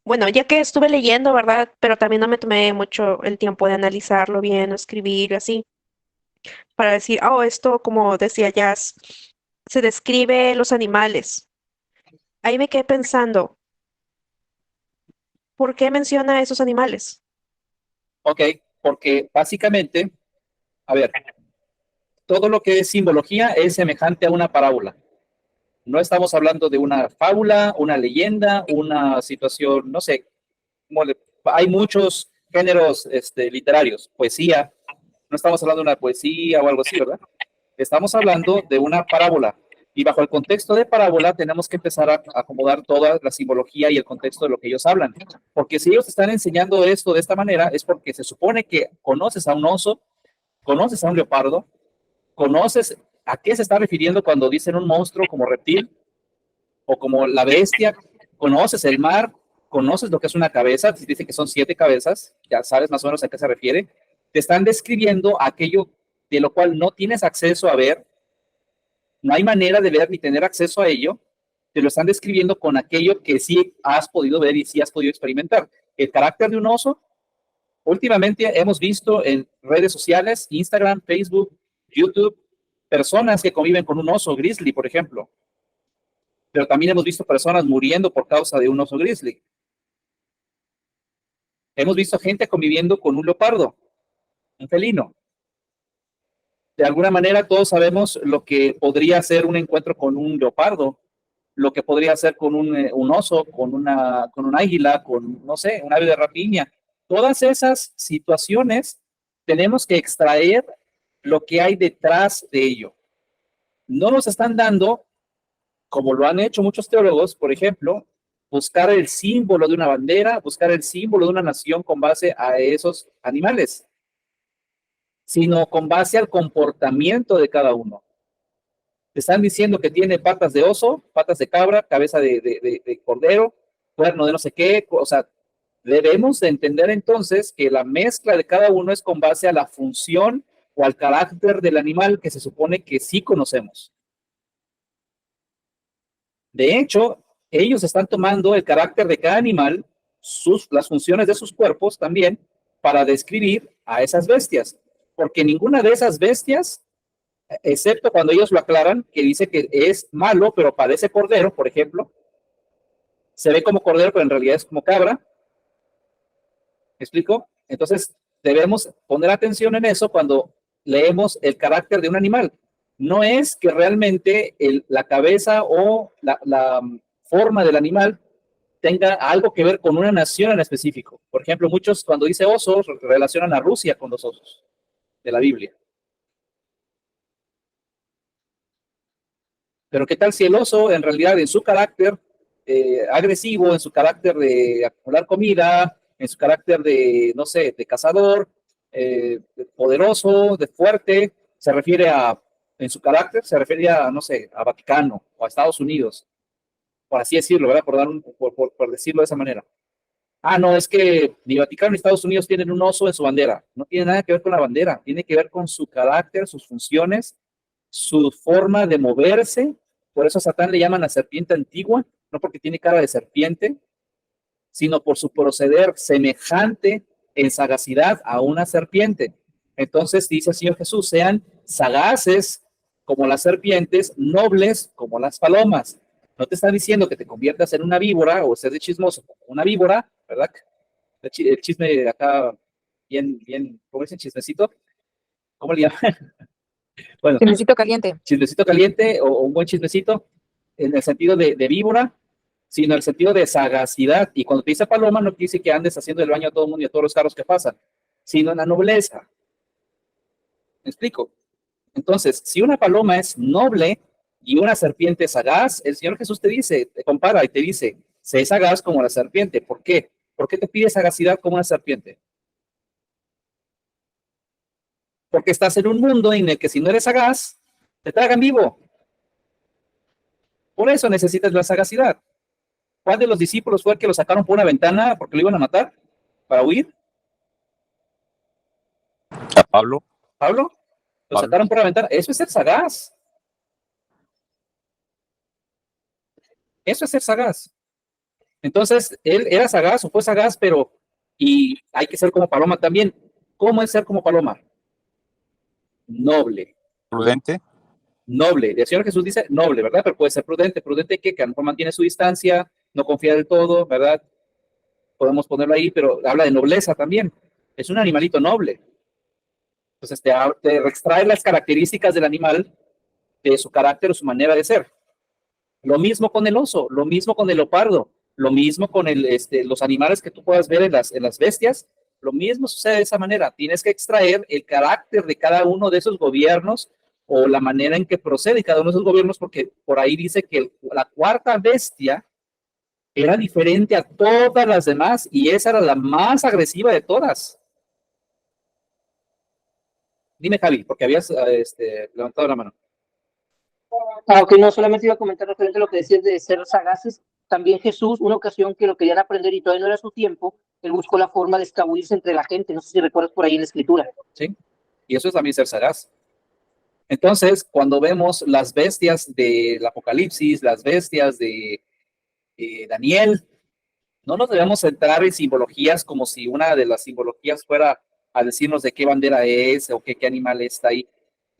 Bueno, ya que estuve leyendo, ¿verdad? Pero también no me tomé mucho el tiempo de analizarlo bien o escribir así, para decir, oh, esto, como decía Jazz, se describe los animales. Ahí me quedé pensando, ¿por qué menciona esos animales? Ok, porque básicamente, a ver, todo lo que es simbología es semejante a una parábola. No estamos hablando de una fábula, una leyenda, una situación, no sé, hay muchos géneros literarios, poesía, no estamos hablando de una poesía o algo así, ¿verdad? Estamos hablando de una parábola. Y bajo el contexto de parábola tenemos que empezar a acomodar toda la simbología y el contexto de lo que ellos hablan. Porque si ellos están enseñando esto de esta manera es porque se supone que conoces a un oso, conoces a un leopardo, conoces a qué se está refiriendo cuando dicen un monstruo como reptil o como la bestia, conoces el mar, conoces lo que es una cabeza, si dicen que son 7 cabezas, ya sabes más o menos a qué se refiere. Te están describiendo aquello de lo cual no tienes acceso a ver, no hay manera de ver ni tener acceso a ello, te lo están describiendo con aquello que sí has podido ver y sí has podido experimentar. El carácter de un oso, últimamente hemos visto en redes sociales, Instagram, Facebook, YouTube, personas que conviven con un oso grizzly, por ejemplo. Pero también hemos visto personas muriendo por causa de un oso grizzly. Hemos visto gente conviviendo con un leopardo, un felino. De alguna manera todos sabemos lo que podría ser un encuentro con un leopardo, lo que podría ser con un oso, con un águila, con, no sé, un ave de rapiña. Todas esas situaciones tenemos que extraer lo que hay detrás de ello. No nos están dando, como lo han hecho muchos teólogos, por ejemplo, buscar el símbolo de una bandera, buscar el símbolo de una nación con base a esos animales, sino con base al comportamiento de cada uno. Te están diciendo que tiene patas de oso, patas de cabra, cabeza de cordero, cuerno de no sé qué, o sea, debemos de entender entonces que la mezcla de cada uno es con base a la función o al carácter del animal que se supone que sí conocemos. De hecho, ellos están tomando el carácter de cada animal, las funciones de sus cuerpos también, para describir a esas bestias, porque ninguna de esas bestias, excepto cuando ellos lo aclaran, que dice que es malo, pero parece cordero, por ejemplo, se ve como cordero, pero en realidad es como cabra. ¿Me explico? Entonces, debemos poner atención en eso cuando leemos el carácter de un animal. No es que realmente la cabeza o la forma del animal tenga algo que ver con una nación en específico. Por ejemplo, muchos cuando dice osos relacionan a Rusia con los osos de la Biblia. Pero ¿qué tal si el oso en realidad en su carácter agresivo, en su carácter de acumular comida, en su carácter de, no sé, de cazador, de poderoso, de fuerte, se refiere a, en su carácter, se refiere a, no sé, a Vaticano o a Estados Unidos, por así decirlo, ¿verdad? Por decirlo de esa manera. Ah, no, es que ni Vaticano ni Estados Unidos tienen un oso en su bandera. No tiene nada que ver con la bandera, tiene que ver con su carácter, sus funciones, su forma de moverse. Por eso a Satán le llaman la serpiente antigua, no porque tiene cara de serpiente, sino por su proceder semejante en sagacidad a una serpiente. Entonces dice el Señor Jesús, sean sagaces como las serpientes, nobles como las palomas. No te está diciendo que te conviertas en una víbora o ser de chismoso como una víbora, ¿verdad? El chisme de acá, bien, ¿cómo dicen? Chismecito. ¿Cómo le llaman? Bueno, Chismecito caliente. Chismecito caliente o un buen chismecito en el sentido de víbora, sino en el sentido de sagacidad. Y cuando te dice paloma, no dice que andes haciendo el baño a todo el mundo y a todos los carros que pasan, sino en la nobleza. ¿Me explico? Entonces, si una paloma es noble y una serpiente sagaz, el Señor Jesús te dice, te compara y te dice, sé sagaz como la serpiente. ¿Por qué? ¿Por qué te pide sagacidad como una serpiente? Porque estás en un mundo en el que si no eres sagaz, te tragan vivo. Por eso necesitas la sagacidad. ¿Cuál de los discípulos fue el que lo sacaron por una ventana porque lo iban a matar para huir? A Pablo. ¿Pablo? Lo sacaron por la ventana. Eso es ser sagaz. Eso es ser sagaz. Entonces, él era sagaz o fue sagaz, pero y hay que ser como paloma también. ¿Cómo es ser como paloma? Noble. Prudente. Noble. El Señor Jesús dice noble, ¿verdad? Pero puede ser prudente. Prudente que a lo mejor mantiene su distancia, no confía del todo, ¿verdad? Podemos ponerlo ahí, pero habla de nobleza también. Es un animalito noble. Entonces te extrae las características del animal, de su carácter o su manera de ser. Lo mismo con el oso, lo mismo con el leopardo, lo mismo con los animales que tú puedas ver en las bestias. Lo mismo sucede de esa manera. Tienes que extraer el carácter de cada uno de esos gobiernos o la manera en que procede cada uno de esos gobiernos, porque por ahí dice que la cuarta bestia era diferente a todas las demás y esa era la más agresiva de todas. Dime, Javi, porque habías levantado la mano. Aunque no solamente iba a comentar referente a lo que decías de ser sagaces, también Jesús, una ocasión que lo querían aprender y todavía no era su tiempo, él buscó la forma de escabullirse entre la gente, no sé si recuerdas por ahí en la escritura. Sí, y eso es también ser sagaz. Entonces, cuando vemos las bestias del Apocalipsis, las bestias de Daniel, no nos debemos centrar en simbologías como si una de las simbologías fuera a decirnos de qué bandera es o qué animal está ahí.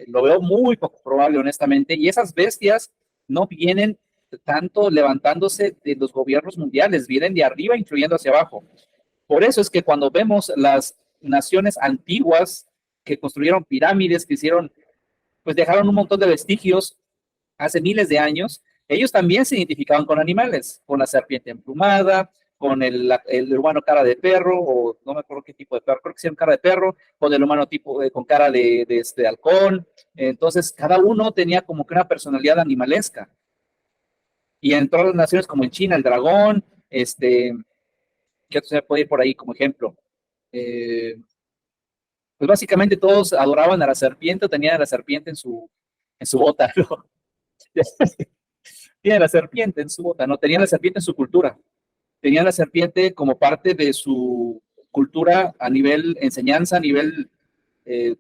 Lo veo muy poco probable, honestamente, y esas bestias no vienen tanto levantándose de los gobiernos mundiales, vienen de arriba influyendo hacia abajo. Por eso es que cuando vemos las naciones antiguas que construyeron pirámides, que hicieron, pues dejaron un montón de vestigios hace miles de años, ellos también se identificaban con animales, con la serpiente emplumada, con el humano cara de perro, o no me acuerdo qué tipo de perro, creo que sí era cara de perro, con el humano tipo con cara de halcón. Entonces, cada uno tenía como que una personalidad animalesca. Y en todas las naciones, como en China, el dragón, que se puede ir por ahí como ejemplo. Pues básicamente todos adoraban a la serpiente, tenían a la serpiente en su bota, ¿no? Tiene la serpiente en su bota, no tenía la serpiente en su cultura, tenía la serpiente como parte de su cultura a nivel enseñanza, a nivel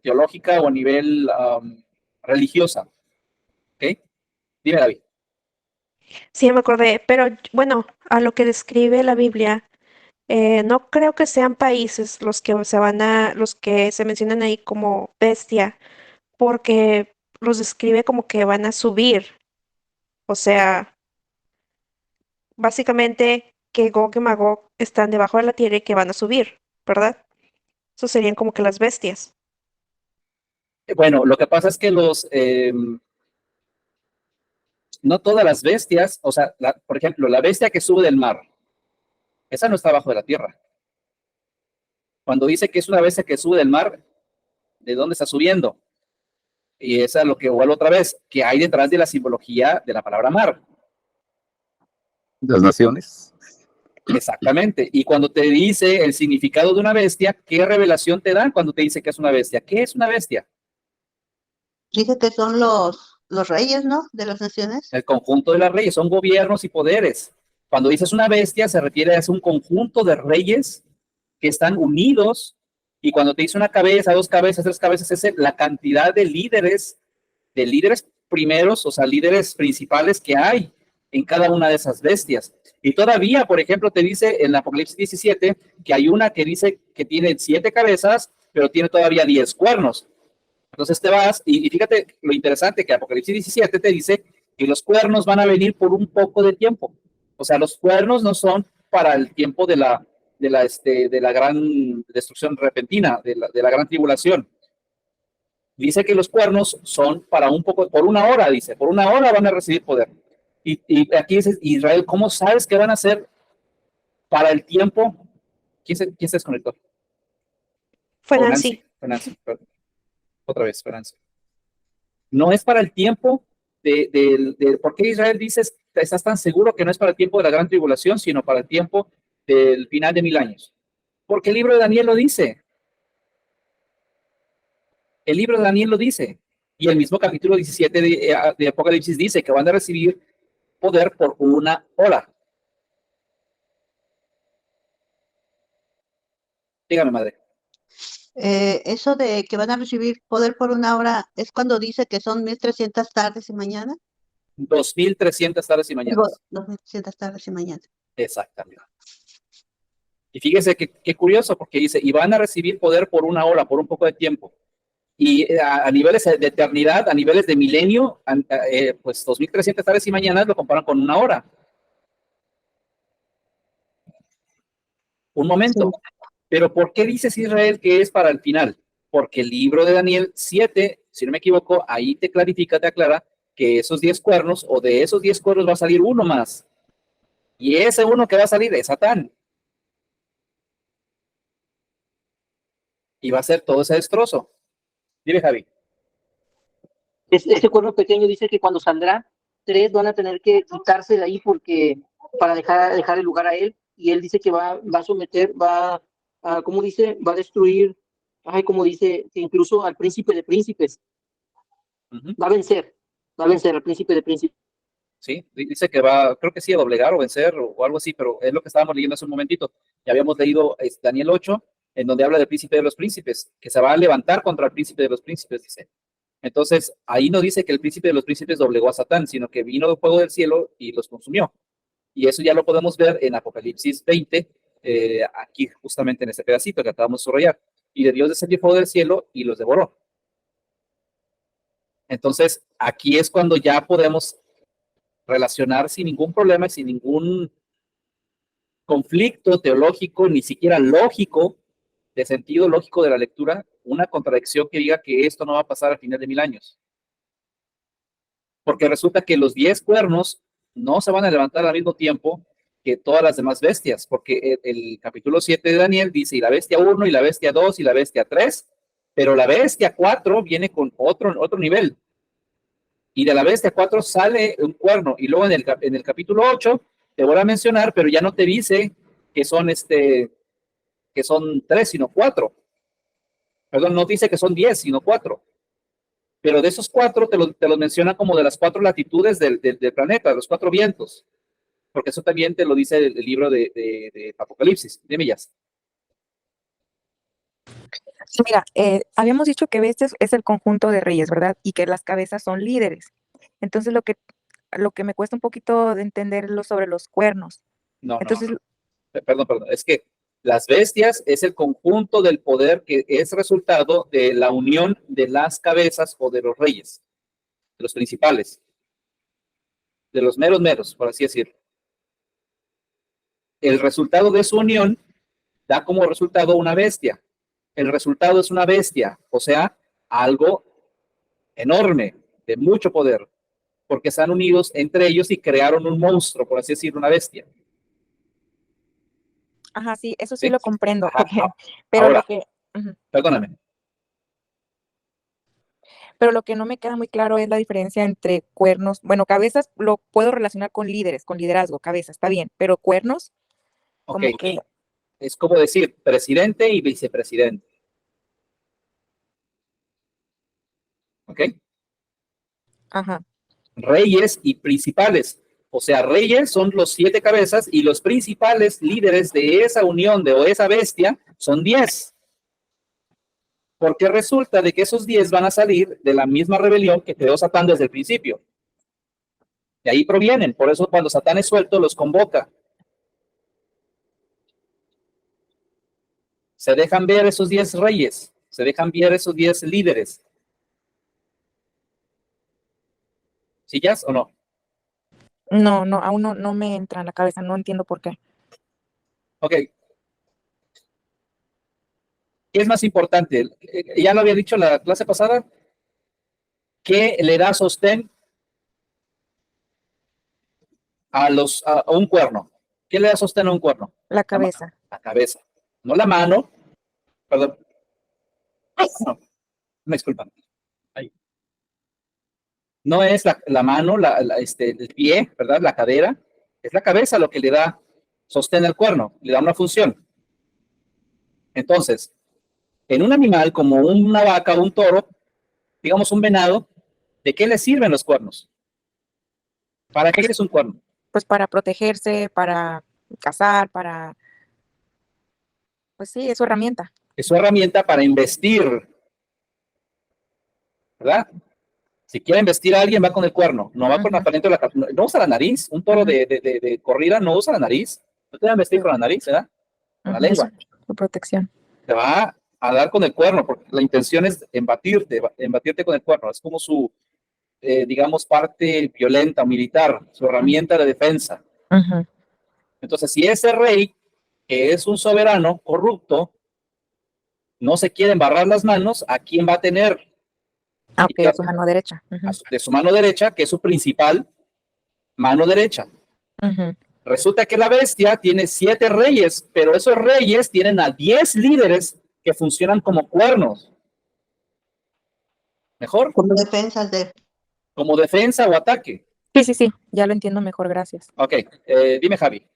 teológica o a nivel religiosa. ¿Ok? Dime, David. Sí, me acordé, pero bueno, a lo que describe la Biblia, no creo que sean países los que se mencionan ahí como bestia, porque los describe como que van a subir. O sea, básicamente que Gog y Magog están debajo de la tierra y que van a subir, ¿verdad? Eso serían como que las bestias. Bueno, lo que pasa es que no todas las bestias, o sea, por ejemplo, la bestia que sube del mar, esa no está abajo de la tierra. Cuando dice que es una bestia que sube del mar, ¿de dónde está subiendo? Y esa es lo que vuelvo otra vez, que hay detrás de la simbología de la palabra mar. Las naciones. Exactamente. Y cuando te dice el significado de una bestia, ¿qué revelación te dan cuando te dice que es una bestia? ¿Qué es una bestia? Dice que son los reyes, ¿no? De las naciones. El conjunto de las reyes, son gobiernos y poderes. Cuando dices una bestia, se refiere a un conjunto de reyes que están unidos. Y cuando te dice una cabeza, dos cabezas, tres cabezas, es la cantidad de líderes primeros, o sea, líderes principales que hay en cada una de esas bestias. Y todavía, por ejemplo, te dice en Apocalipsis 17 que hay una que dice que tiene 7 cabezas, pero tiene todavía 10 cuernos. Entonces te vas, y fíjate lo interesante que Apocalipsis 17 te dice que los cuernos van a venir por un poco de tiempo. O sea, los cuernos no son para el tiempo de la gran destrucción repentina, de la gran tribulación. Dice que los cuernos son para un poco, por una hora, dice, por una hora van a recibir poder. Y aquí dice, Israel, ¿cómo sabes que van a ser para el tiempo? ¿Quién se desconectó? Fue Oh, Nancy. Nancy, perdón. Otra vez, Nancy. No es para el tiempo ¿por qué Israel dices, estás tan seguro que no es para el tiempo de la gran tribulación, sino para el tiempo del final de 1000 años? Porque el libro de Daniel lo dice. El libro de Daniel lo dice. Y el mismo capítulo 17 de Apocalipsis dice que van a recibir poder por una hora. Dígame, madre. Eso de que van a recibir poder por una hora es cuando dice que son 1300 tardes y mañana. 2300 tardes y Digo, mañanas. 2300 tardes y mañana. Exactamente. Y fíjese qué curioso, porque dice, y van a recibir poder por una hora, por un poco de tiempo. Y a niveles de eternidad, a niveles de milenio, pues 2300 tardes y mañanas lo comparan con una hora. Un momento. Pero ¿por qué dices, Israel, que es para el final? Porque el libro de Daniel 7, si no me equivoco, ahí te clarifica, te aclara que esos 10 cuernos, o de esos 10 cuernos va a salir uno más. Y ese uno que va a salir es Satán. Y va a ser todo ese destrozo. Dime, Javi. Ese cuerno pequeño dice que cuando saldrá, 3 van a tener que quitarse de ahí porque para dejar el lugar a él, y él dice que va a someter, ¿cómo dice? Va a destruir, como dice, que incluso al príncipe de príncipes. Va a vencer al príncipe de príncipes. Sí, dice que va, creo que sí, a doblegar o vencer o algo así, pero es lo que estábamos leyendo hace un momentito. Ya habíamos leído Daniel 8, en donde habla del príncipe de los príncipes, que se va a levantar contra el príncipe de los príncipes, dice. Entonces, ahí no dice que el príncipe de los príncipes doblegó a Satán, sino que vino del fuego del cielo y los consumió. Y eso ya lo podemos ver en Apocalipsis 20, aquí justamente en este pedacito que acabamos de subrayar. Y de Dios descendió fuego del cielo y los devoró. Entonces, aquí es cuando ya podemos relacionar sin ningún problema, sin ningún conflicto teológico, ni siquiera lógico, de sentido lógico de la lectura, una contradicción que diga que esto no va a pasar al final de 1000 años. Porque resulta que los 10 cuernos no se van a levantar al mismo tiempo que todas las demás bestias, porque el capítulo 7 de Daniel dice, y la bestia 1, y la bestia 2, y la bestia 3, pero la bestia 4 viene con otro nivel. Y de la bestia 4 sale un cuerno, y luego en el capítulo 8 te voy a mencionar, pero ya no te dice que son 3, sino 4. Perdón, no dice que son 10, sino 4. Pero de esos 4 te los menciona como de las 4 latitudes del planeta, de los 4 vientos. Porque eso también te lo dice el libro de Apocalipsis. Dime, ya. Sí, mira, habíamos dicho que bestias es el conjunto de reyes, ¿verdad? Y que las cabezas son líderes. Entonces, lo que me cuesta un poquito de entenderlo sobre los cuernos. No, Entonces, perdón. Es que las bestias es el conjunto del poder que es resultado de la unión de las cabezas o de los reyes, de los principales, de los meros, por así decirlo. El resultado de su unión da como resultado una bestia. El resultado es una bestia, o sea, algo enorme, de mucho poder, porque están unidos entre ellos y crearon un monstruo, por así decirlo, una bestia. ajá, sí, eso sí lo comprendo. Ajá. Pero Ahora, ujú. perdóname. Pero lo que no me queda muy claro es la diferencia entre cuernos. Bueno, cabezas lo puedo relacionar con líderes, con liderazgo, cabeza, está bien, pero cuernos, como Ok. que, Es como decir presidente y vicepresidente. ¿Ok? ajá, Reyes y principales. O sea, reyes son los 7 cabezas y los principales líderes de esa unión o esa bestia son 10. Porque resulta de que esos 10 van a salir de la misma rebelión que creó Satán desde el principio. De ahí provienen. Por eso cuando Satán es suelto, los convoca. Se dejan ver esos 10 reyes. Se dejan ver esos 10 líderes. ¿Sí, ya o no? no, aún no me entra en la cabeza, no entiendo por qué. Ok. ¿Qué es más importante? Ya lo había dicho en la clase pasada. ¿Qué le da sostén a un cuerno? ¿Qué le da sostén a un cuerno? La cabeza. La cabeza. No la mano. Perdón. No, me disculpan. Ahí. No es la mano, el pie, ¿verdad? La cadera. Es la cabeza lo que le da sostén al cuerno. Le da una función. Entonces, en un animal como una vaca, un toro, digamos un venado, ¿de qué le sirven los cuernos? ¿Para qué es un cuerno? Pues para protegerse, para cazar, pues sí, es su herramienta. Es su herramienta para investir, ¿verdad? Si quiere investir a alguien, va con el cuerno, no va con el aparente de no usa la nariz. Un toro de corrida no usa la nariz. No te va a investir con la nariz, ¿verdad? Con la lengua. Su protección. Te va a dar con el cuerno, porque la intención es embatirte con el cuerno. Es como su, digamos, parte violenta, militar, su herramienta de defensa. Ujú. Entonces, si ese rey, que es un soberano corrupto, no se quiere embarrar las manos, ¿a quién va a tener? Ah, ok, a su mano derecha. Ujú. De su mano derecha, que es su principal mano derecha. Ujú. Resulta que la bestia tiene 7 reyes, pero esos reyes tienen a 10 líderes que funcionan como cuernos. ¿Mejor? Como defensas de... Como defensa o ataque. Sí, sí, sí, ya lo entiendo mejor, gracias. Ok, dime, Javi.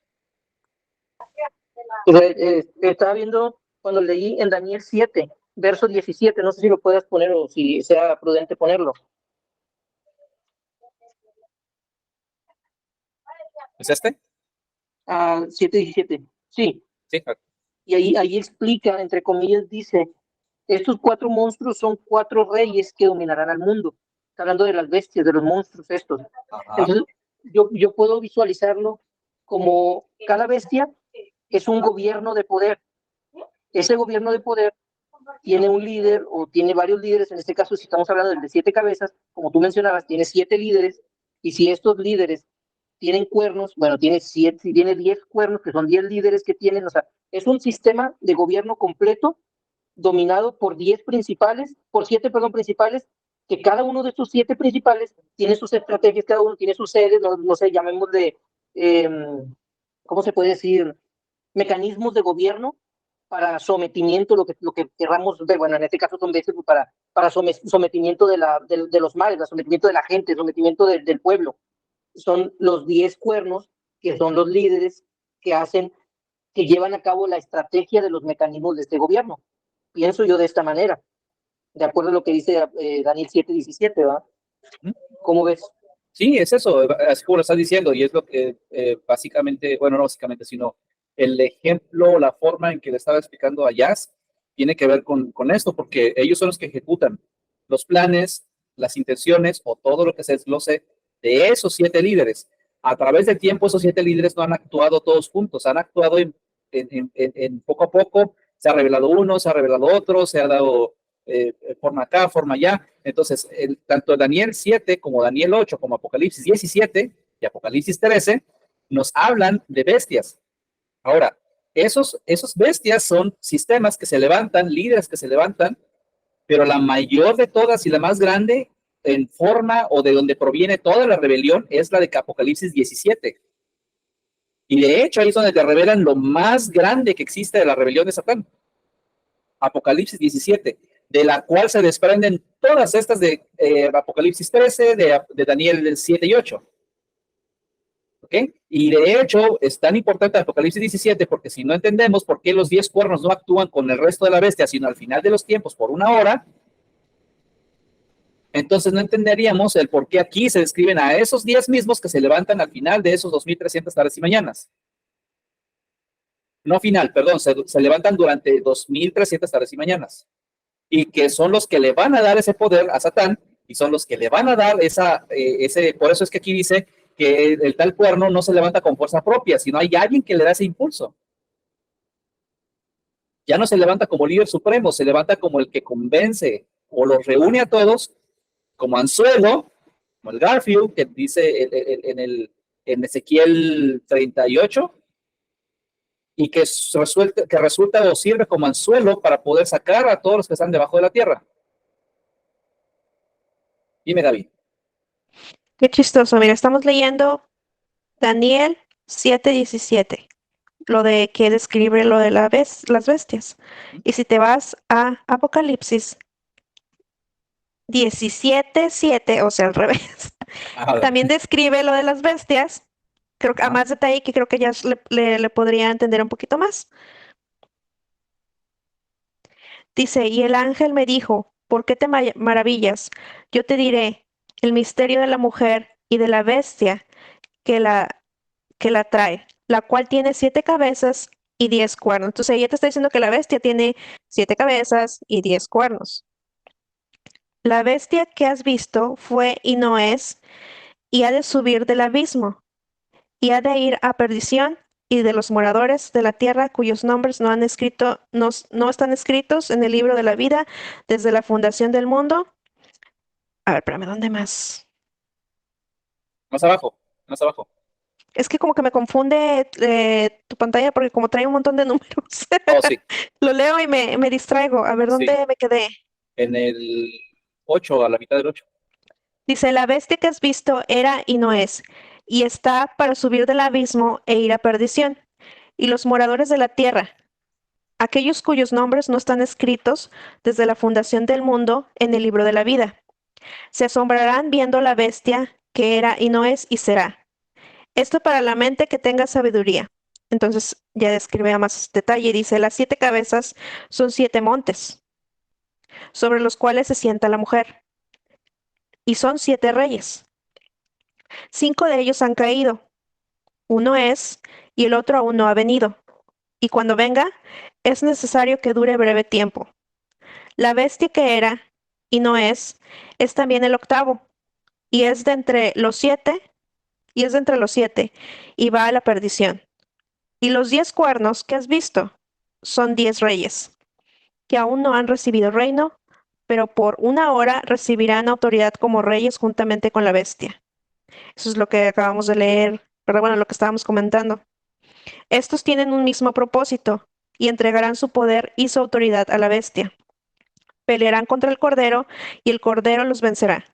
Estaba viendo cuando leí en Daniel 7, verso 17, no sé si lo puedas poner o si sea prudente ponerlo. ¿Es este? 7:17, sí. Sí. Y ahí explica, entre comillas, dice, estos 4 monstruos son 4 reyes que dominarán al mundo. Está hablando de las bestias, de los monstruos estos. Ajá. Entonces, yo puedo visualizarlo como cada bestia es un gobierno de poder. Ese gobierno de poder tiene un líder o tiene varios líderes. En este caso, si estamos hablando del de 7 cabezas, como tú mencionabas, tiene 7 líderes. Y si estos líderes tienen cuernos, bueno, tiene 10 cuernos, que son 10 líderes que tienen, o sea, es un sistema de gobierno completo dominado por 10 principales, por 7, perdón, principales, que cada uno de estos 7 principales tiene sus estrategias, cada uno tiene sus sedes, no sé, llamémosle, ¿cómo se puede decir? Mecanismos de gobierno para sometimiento, lo que querramos ver, bueno, en este caso son veces para sometimiento de los males, sometimiento de la gente, sometimiento del pueblo. Son los 10 cuernos, que son los líderes que hacen, que llevan a cabo la estrategia de los mecanismos de este gobierno. Pienso yo de esta manera, de acuerdo a lo que dice Daniel 7:17, ¿verdad? ¿Cómo ves? Sí, es eso, así como lo estás diciendo, y es lo que básicamente, bueno, no básicamente, sino el ejemplo, la forma en que le estaba explicando a Jazz, tiene que ver con esto, porque ellos son los que ejecutan los planes, las intenciones o todo lo que se desglose de esos 7 líderes. A través del tiempo, esos 7 líderes no han actuado todos juntos, han actuado en poco a poco, se ha revelado uno, se ha revelado otro, se ha dado forma acá, forma allá. Entonces, tanto Daniel 7 como Daniel 8, como Apocalipsis 17 y Apocalipsis 13, nos hablan de bestias. Ahora, esos bestias son sistemas que se levantan, líderes que se levantan, pero la mayor de todas y la más grande en forma o de donde proviene toda la rebelión es la de Apocalipsis 17. Y de hecho, ahí es donde te revelan lo más grande que existe de la rebelión de Satán. Apocalipsis 17, de la cual se desprenden todas estas de Apocalipsis 13, de Daniel 7 y 8. ¿Ok? Y de hecho es tan importante Apocalipsis 17 porque si no entendemos por qué los 10 cuernos no actúan con el resto de la bestia, sino al final de los tiempos por 1 hora, entonces no entenderíamos el por qué aquí se describen a esos 10 mismos que se levantan al final de esos 2300 tardes y mañanas. No final, perdón, se levantan durante 2300 tardes y mañanas. Y que son los que le van a dar ese poder a Satán y son los que le van a dar por eso es que aquí dice que el tal cuerno no se levanta con fuerza propia, sino hay alguien que le da ese impulso. Ya no se levanta como líder supremo, se levanta como el que convence o los reúne a todos, como anzuelo, como el Garfield, que dice en Ezequiel 38, y que resulta o sirve como anzuelo para poder sacar a todos los que están debajo de la tierra. Dime, Gaby. Qué chistoso. Mira, estamos leyendo Daniel 7:17, lo de que describe lo de las bestias. Y si te vas a Apocalipsis 17:7, o sea, al revés, también describe lo de las bestias, creo que a más detalle que creo que ya le podría entender un poquito más. Dice, y el ángel me dijo, ¿por qué te maravillas? Yo te diré el misterio de la mujer y de la bestia que la trae, la cual tiene 7 cabezas y 10 cuernos. Entonces ella te está diciendo que la bestia tiene 7 cabezas y 10 cuernos. La bestia que has visto fue y no es, y ha de subir del abismo, y ha de ir a perdición, y de los moradores de la tierra cuyos nombres no están escritos en el libro de la vida desde la fundación del mundo. A ver, espérame, ¿dónde más? Más abajo, más abajo. Es que como que me confunde tu pantalla porque como trae un montón de números, Oh, sí, lo leo y me distraigo. A ver, sí. ¿dónde me quedé? En el 8, a la mitad del 8. Dice, la bestia que has visto era y no es, y está para subir del abismo e ir a perdición. Y los moradores de la tierra, aquellos cuyos nombres no están escritos desde la fundación del mundo en el libro de la vida, se asombrarán viendo la bestia que era y no es y será. Esto para la mente que tenga sabiduría. Entonces ya describe a más detalle. Dice, las 7 cabezas son 7 montes, sobre los cuales se sienta la mujer. Y son 7 reyes. 5 de ellos han caído. Uno es, y el otro aún no ha venido. Y cuando venga, es necesario que dure breve tiempo. La bestia que era, y no es también el octavo, y es de entre los 7, y va a la perdición. Y los 10 cuernos que has visto son 10 reyes, que aún no han recibido reino, pero por una hora recibirán autoridad como reyes juntamente con la bestia. Eso es lo que acabamos de leer, pero bueno, lo que estábamos comentando. Estos tienen un mismo propósito y entregarán su poder y su autoridad a la bestia. Pelearán contra el Cordero y el Cordero los vencerá,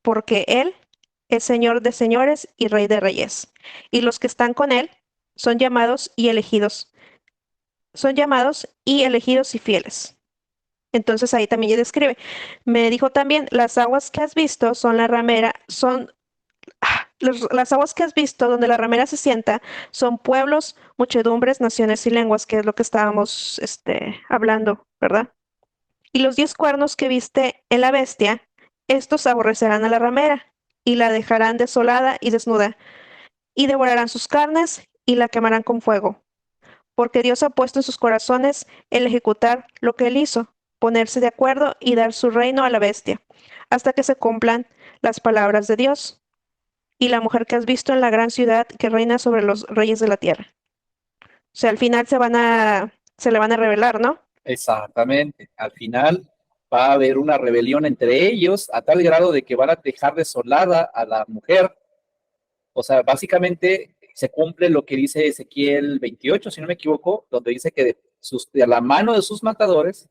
porque Él es Señor de señores y Rey de reyes. Y los que están con Él son llamados y elegidos. Son llamados y elegidos y fieles. Entonces ahí también ya describe. Me dijo también, las aguas que has visto son la ramera, las aguas que has visto donde la ramera se sienta son pueblos, muchedumbres, naciones y lenguas, que es lo que estábamos hablando, ¿verdad? Y los 10 cuernos que viste en la bestia, estos aborrecerán a la ramera y la dejarán desolada y desnuda, y devorarán sus carnes y la quemarán con fuego. Porque Dios ha puesto en sus corazones el ejecutar lo que él hizo, ponerse de acuerdo y dar su reino a la bestia, hasta que se cumplan las palabras de Dios. Y la mujer que has visto en la gran ciudad que reina sobre los reyes de la tierra. O sea, al final se le van a revelar, ¿no? Exactamente. Al final va a haber una rebelión entre ellos a tal grado de que van a dejar desolada a la mujer. O sea, básicamente se cumple lo que dice Ezequiel 28, si no me equivoco, donde dice que de la mano de sus matadores,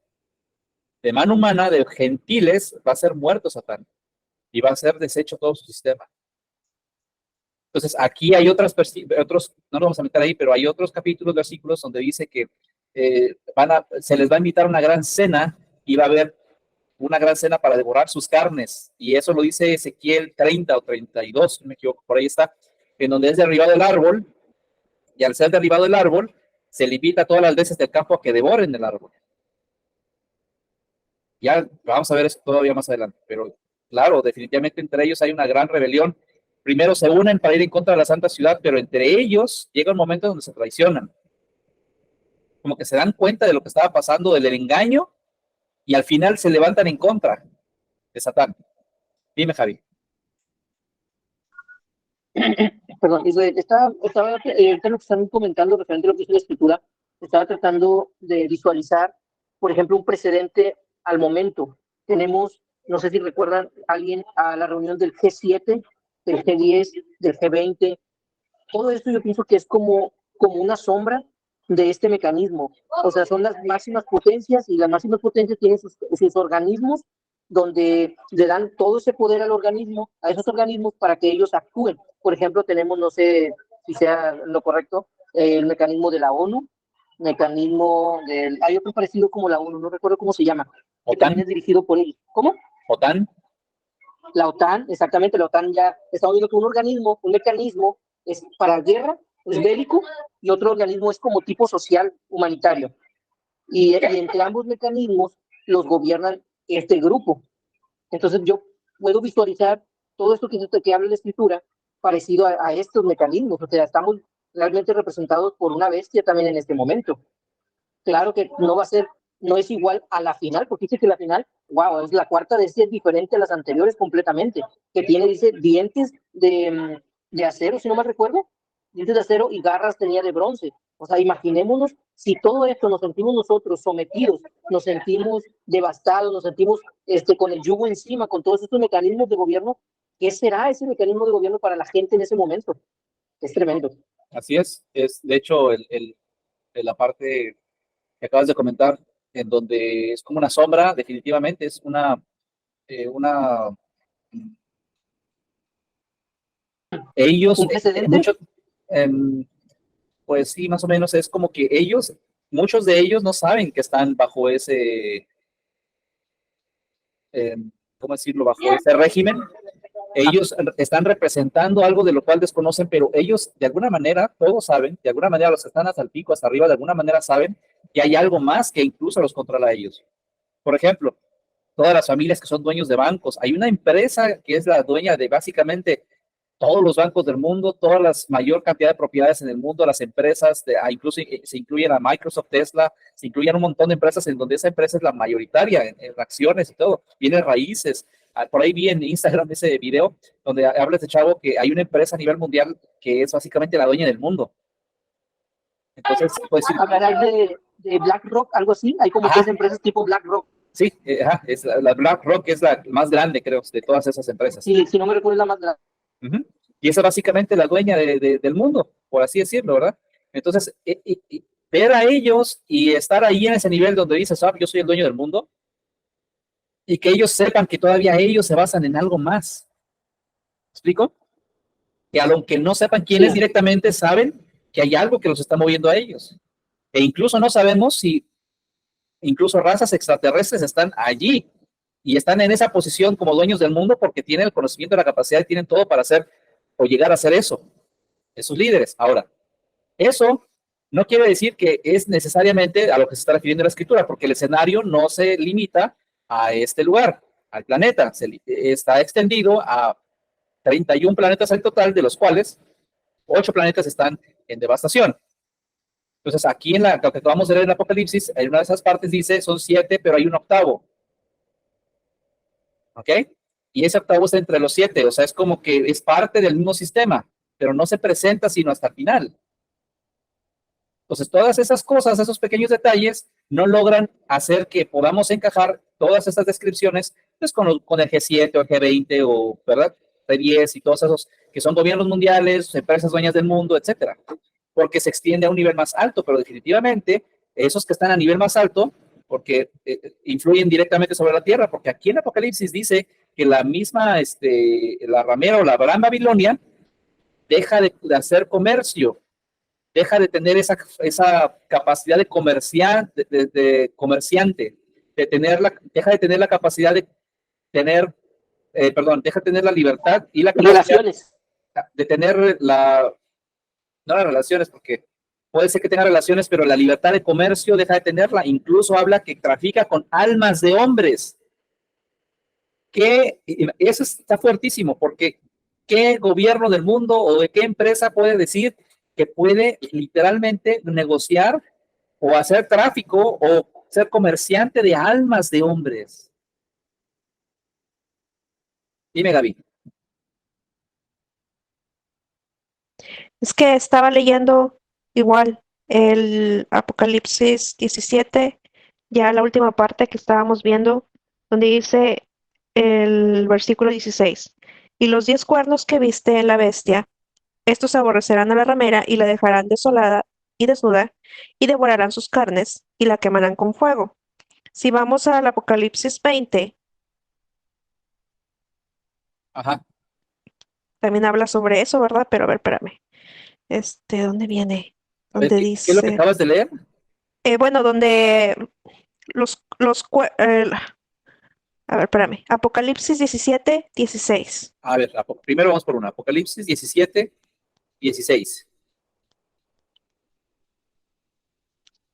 de mano humana, de gentiles, va a ser muerto Satán y va a ser deshecho todo su sistema. Entonces, aquí hay otros, no nos vamos a meter ahí, pero hay otros capítulos, versículos donde dice que se les va a invitar a una gran cena y va a haber una gran cena para devorar sus carnes. Y eso lo dice Ezequiel 30 o 32, si no me equivoco, por ahí está, en donde es derribado el árbol, y al ser derribado el árbol, se le invita a todas las veces del campo a que devoren el árbol. Ya vamos a ver eso todavía más adelante, pero claro, definitivamente entre ellos hay una gran rebelión. Primero se unen para ir en contra de la santa ciudad, pero entre ellos llega un momento donde se traicionan. Como que se dan cuenta de lo que estaba pasando, del engaño, y al final se levantan en contra de Satán. Dime, Javi. Perdón, estaba lo que están comentando referente a lo que es la escritura, estaba tratando de visualizar, por ejemplo, un precedente al momento. Tenemos, no sé si recuerdan alguien a la reunión del G7, del G10, del G20. Todo esto yo pienso que es como una sombra de este mecanismo. O sea, son las máximas potencias y las máximas potencias tienen sus organismos donde le dan todo ese poder al organismo, a esos organismos para que ellos actúen. Por ejemplo, tenemos, no sé si sea lo correcto, el mecanismo de la ONU, hay otro parecido como la ONU, no recuerdo cómo se llama, que OTAN. también es dirigido por ellos. ¿Cómo? OTAN. La OTAN, exactamente, la OTAN ya está viendo que un organismo, un mecanismo es para guerra, es bélico, y otro organismo es como tipo social, humanitario. Y entre ambos mecanismos los gobiernan este grupo. Entonces yo puedo visualizar todo esto que habla la escritura parecido a estos mecanismos. O sea, estamos realmente representados por una bestia también en este momento. Claro que no es igual a la final, porque dice que la final, wow, es la cuarta bestia, es diferente a las anteriores completamente, que tiene, dice, dientes de acero, si no mal recuerdo, dientes de acero y garras tenía de bronce. O sea, imaginémonos si todo esto nos sentimos nosotros sometidos, nos sentimos devastados, nos sentimos con el yugo encima, con todos estos mecanismos de gobierno, ¿qué será ese mecanismo de gobierno para la gente en ese momento? Es tremendo. Así es de hecho la parte que acabas de comentar, en donde es como una sombra, definitivamente es ellos, ¿Un precedente? muchos, pues sí, más o menos es como que muchos de ellos no saben que están bajo ese, ¿cómo decirlo? Bajo ese régimen. Ellos están representando algo de lo cual desconocen, pero ellos de alguna manera, todos saben, de alguna manera los que están hasta el pico, hasta arriba, de alguna manera saben que hay algo más que incluso los controla a ellos. Por ejemplo, todas las familias que son dueños de bancos, hay una empresa que es la dueña de básicamente todos los bancos del mundo, toda la mayor cantidad de propiedades en el mundo, las empresas, incluso se incluyen a Microsoft, Tesla, se incluyen un montón de empresas en donde esa empresa es la mayoritaria en acciones y todo, vienen raíces. Por ahí vi en Instagram ese video donde habla este chavo que hay una empresa a nivel mundial que es básicamente la dueña del mundo. Entonces, pues sí. Hablarás de BlackRock, algo así. Hay como tres empresas tipo BlackRock. Sí, es la BlackRock es la más grande, creo, de todas esas empresas. Sí, si no me recuerdo, es la más grande. Y esa es básicamente la dueña del mundo, por así decirlo, ¿verdad? Entonces, ver a ellos y estar ahí en ese nivel donde dices, yo soy el dueño del mundo, y que ellos sepan que todavía ellos se basan en algo más. ¿Me explico? Que aunque no sepan quiénes directamente, saben que hay algo que los está moviendo a ellos. E incluso no sabemos si incluso razas extraterrestres están allí y están en esa posición como dueños del mundo porque tienen el conocimiento, la capacidad y tienen todo para hacer o llegar a hacer eso, esos líderes. Ahora, eso no quiere decir que es necesariamente a lo que se está refiriendo la escritura, porque el escenario no se limita a este lugar, al planeta, está extendido a 31 planetas al total, de los cuales 8 planetas están en devastación. Entonces, aquí en lo que vamos a leer en el Apocalipsis, en una de esas partes dice, son 7, pero hay un octavo. ¿Ok? Y ese octavo está entre los 7, o sea, es como que es parte del mismo sistema, pero no se presenta sino hasta el final. Entonces, todas esas cosas, esos pequeños detalles, no logran hacer que podamos encajar todas estas descripciones pues, con el G7 o el G20 o, ¿verdad? G10 y todos esos que son gobiernos mundiales, empresas dueñas del mundo, etcétera. Porque se extiende a un nivel más alto, pero definitivamente esos que están a nivel más alto, porque influyen directamente sobre la tierra, porque aquí en Apocalipsis dice que la misma, la ramera o la gran Babilonia deja de hacer comercio, deja de tener esa capacidad de comerciante, deja de tener la capacidad de tener, deja de tener la libertad y la relaciones, de tener no las relaciones, porque puede ser que tenga relaciones, pero la libertad de comercio deja de tenerla. Incluso habla que trafica con almas de hombres. Que eso está fuertísimo, porque ¿qué gobierno del mundo o de qué empresa puede decir que puede literalmente negociar o hacer tráfico o ser comerciante de almas de hombres? Dime, Gaby. Es que estaba leyendo igual el Apocalipsis 17, ya la última parte que estábamos viendo, donde dice el versículo 16, y los 10 cuernos que viste en la bestia, estos aborrecerán a la ramera y la dejarán desolada y desnuda, y devorarán sus carnes y la quemarán con fuego. Si vamos al Apocalipsis 20, también habla sobre eso, ¿verdad? Pero a ver, espérame. ¿Dónde viene? Donde dice... ¿Qué es lo que acabas de leer? Bueno, donde a ver, espérame. Apocalipsis 17, 16. A ver, primero vamos por una. Apocalipsis 17, 16.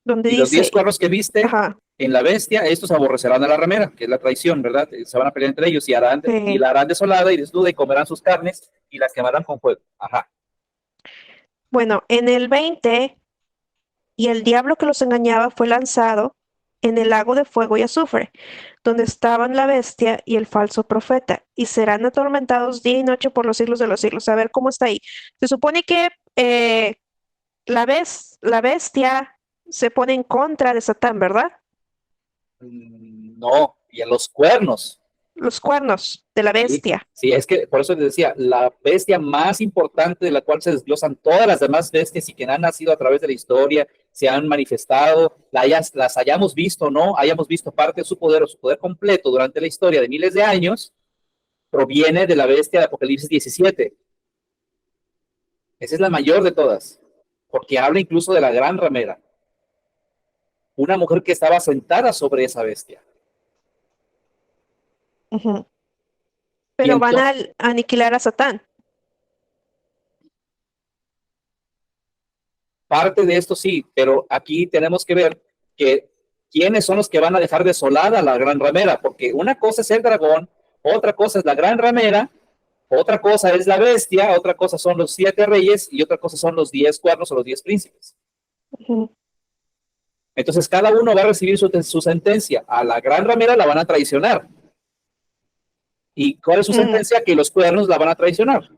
Donde y los dice... 10 cuernos que viste en la bestia, estos aborrecerán a la ramera, que es la traición, ¿verdad? Se van a pelear entre ellos y la harán desolada y desnuda y comerán sus carnes y las quemarán con fuego. Bueno, en el 20, y el diablo que los engañaba fue lanzado en el lago de fuego y azufre, donde estaban la bestia y el falso profeta, y serán atormentados día y noche por los siglos de los siglos. A ver cómo está ahí. Se supone que eh, la bestia se pone en contra de Satán, ¿verdad? No, y en los cuernos. Los cuernos de la Sí, bestia. sí, es que por eso te decía, la bestia más importante de la cual se desglosan todas las demás bestias y que han nacido a través de la historia, se han manifestado, las hayamos visto o no, hayamos visto parte de su poder o su poder completo durante la historia de miles de años, proviene de la bestia de Apocalipsis 17. Esa es la mayor de todas, porque habla incluso de la gran ramera, una mujer que estaba sentada sobre esa bestia. Ujú. Y Pero van a entonces, aniquilar a Satán. parte de esto sí, pero aquí tenemos que ver que quiénes son los que van a dejar desolada la gran ramera, porque una cosa es el dragón, otra cosa es la gran ramera, otra cosa es la bestia, otra cosa son los 7 reyes y otra cosa son los 10 cuernos o los 10 príncipes. Ujú. Entonces cada uno va a recibir su sentencia. A la gran ramera la van a traicionar. ¿Y cuál es su Mm, sentencia? Que los cuernos la van a traicionar.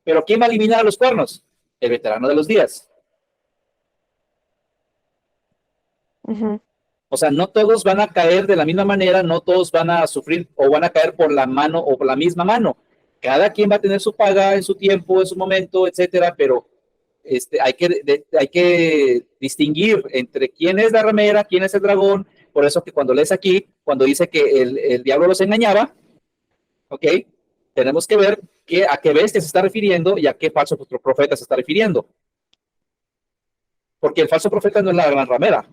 ¿Pero quién va a eliminar a los cuernos? El veterano de los días. ujú. O sea, no todos van a caer de la misma manera, no todos van a sufrir o van a caer por la mano o por la misma mano. Cada quien va a tener su paga en su tiempo, en su momento, etcétera, pero hay que distinguir entre quién es la ramera, quién es el dragón. Por eso que cuando lees aquí, cuando dice que el diablo los engañaba, ¿ok? Tenemos que ver a qué bestia se está refiriendo y a qué falso profeta se está refiriendo. Porque el falso profeta no es la gran ramera.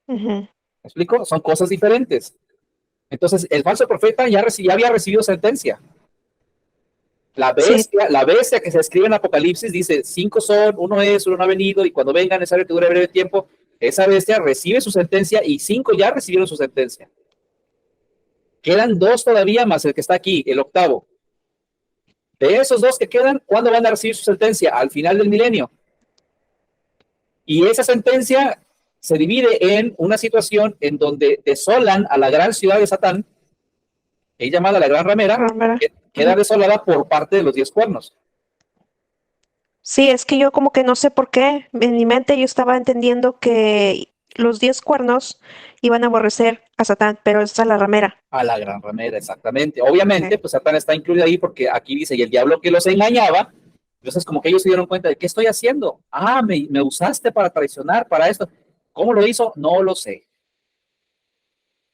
Ujú. ¿Me explico? Son cosas diferentes. Entonces, el falso profeta ya había recibido sentencia. Sí, La bestia que se escribe en Apocalipsis dice, 5 son, uno es, uno no ha venido, y cuando vengan, necesario que dure breve tiempo. Esa bestia recibe su sentencia y 5 ya recibieron su sentencia. Quedan 2 todavía más el que está aquí, el octavo. De esos 2 que quedan, ¿cuándo van a recibir su sentencia? Al final del milenio. Y esa sentencia se divide en una situación en donde desolan a la gran ciudad de Satán, que es llamada la Gran Ramera, Ramera. que queda Ujú. desolada por parte de los 10 cuernos. Sí, es que yo como que no sé por qué. En mi mente yo estaba entendiendo que los 10 cuernos iban a aborrecer a Satán, pero esa es la ramera. A la Gran Ramera, exactamente. Ok. Obviamente, pues Satán está incluido ahí porque aquí dice, y el diablo que los engañaba, entonces como que ellos se dieron cuenta de, ¿qué estoy haciendo? Ah, me usaste para traicionar, para esto. ¿Cómo lo hizo? No lo sé.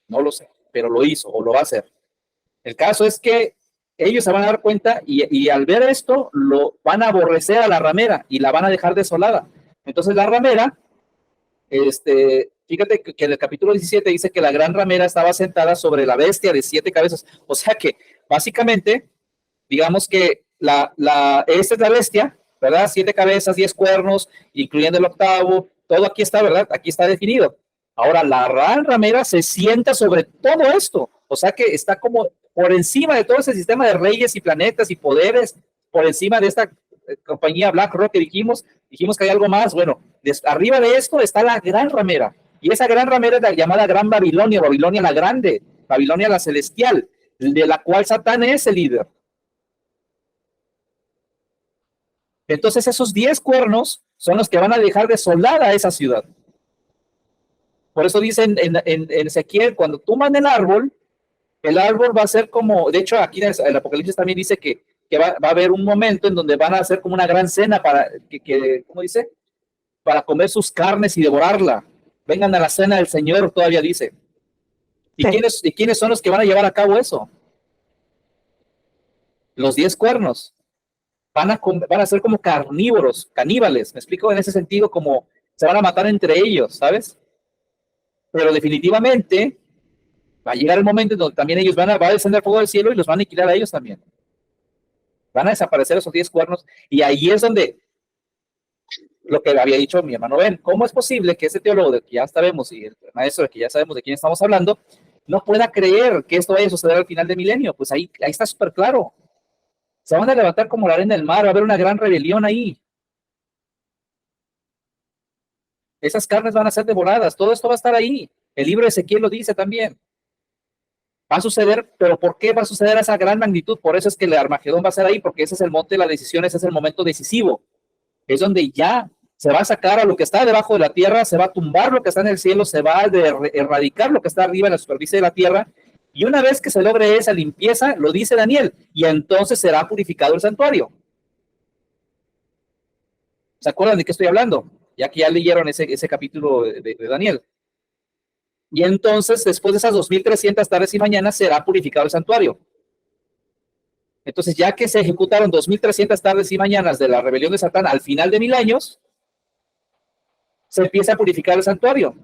No lo sé, pero lo hizo o lo va a hacer. El caso es que ellos se van a dar cuenta y al ver esto, lo van a aborrecer a la ramera y la van a dejar desolada. Entonces la ramera, fíjate que en el capítulo 17 dice que la gran ramera estaba sentada sobre la bestia de 7 cabezas. O sea que básicamente, digamos que esta es la bestia, ¿verdad? 7 cabezas, 10 cuernos, incluyendo el octavo, todo aquí está, ¿verdad? Aquí está definido. Ahora, la gran ramera se sienta sobre todo esto, o sea que está como por encima de todo ese sistema de reyes y planetas y poderes, por encima de esta compañía BlackRock que dijimos que hay algo más. Bueno, arriba de esto está la gran ramera, y esa gran ramera es la llamada Gran Babilonia, Babilonia la Grande, Babilonia la Celestial, de la cual Satán es el líder. Entonces esos 10 cuernos son los que van a dejar desolada a esa ciudad. Por eso dicen en Ezequiel, cuando tuman el árbol va a ser como, de hecho aquí en el Apocalipsis también dice que va a haber un momento en donde van a hacer como una gran cena para, ¿cómo dice? Para comer sus carnes y devorarla. Vengan a la cena del Señor, todavía dice. Sí. ¿Y quiénes son los que van a llevar a cabo eso? Los 10 cuernos. Van a ser como carnívoros, caníbales, me explico en ese sentido, como se van a matar entre ellos, ¿sabes? Pero definitivamente va a llegar el momento en donde también ellos va a descender fuego del cielo y los van a aniquilar a ellos también. Van a desaparecer esos 10 cuernos y ahí es donde lo que había dicho mi hermano Ben, ¿cómo es posible que ese teólogo de que ya sabemos y el maestro de que ya sabemos de quién estamos hablando no pueda creer que esto vaya a suceder al final del milenio? Pues ahí está súper claro. Se van a levantar como la arena del mar, va a haber una gran rebelión ahí. Esas carnes van a ser devoradas, todo esto va a estar ahí. El libro de Ezequiel lo dice también. Va a suceder, pero ¿por qué va a suceder a esa gran magnitud? Por eso es que el Armagedón va a ser ahí, porque ese es el monte de la decisión, ese es el momento decisivo. Es donde ya se va a sacar a lo que está debajo de la tierra, se va a tumbar lo que está en el cielo, se va a erradicar lo que está arriba en la superficie de la tierra, y una vez que se logre esa limpieza, lo dice Daniel, y entonces será purificado el santuario. ¿Se acuerdan de qué estoy hablando? Ya que ya leyeron ese capítulo de Daniel. Y entonces, después de esas 2300 tardes y mañanas, será purificado el santuario. Entonces, ya que se ejecutaron 2300 tardes y mañanas de la rebelión de Satán al final de 1000 años, se empieza a purificar el santuario.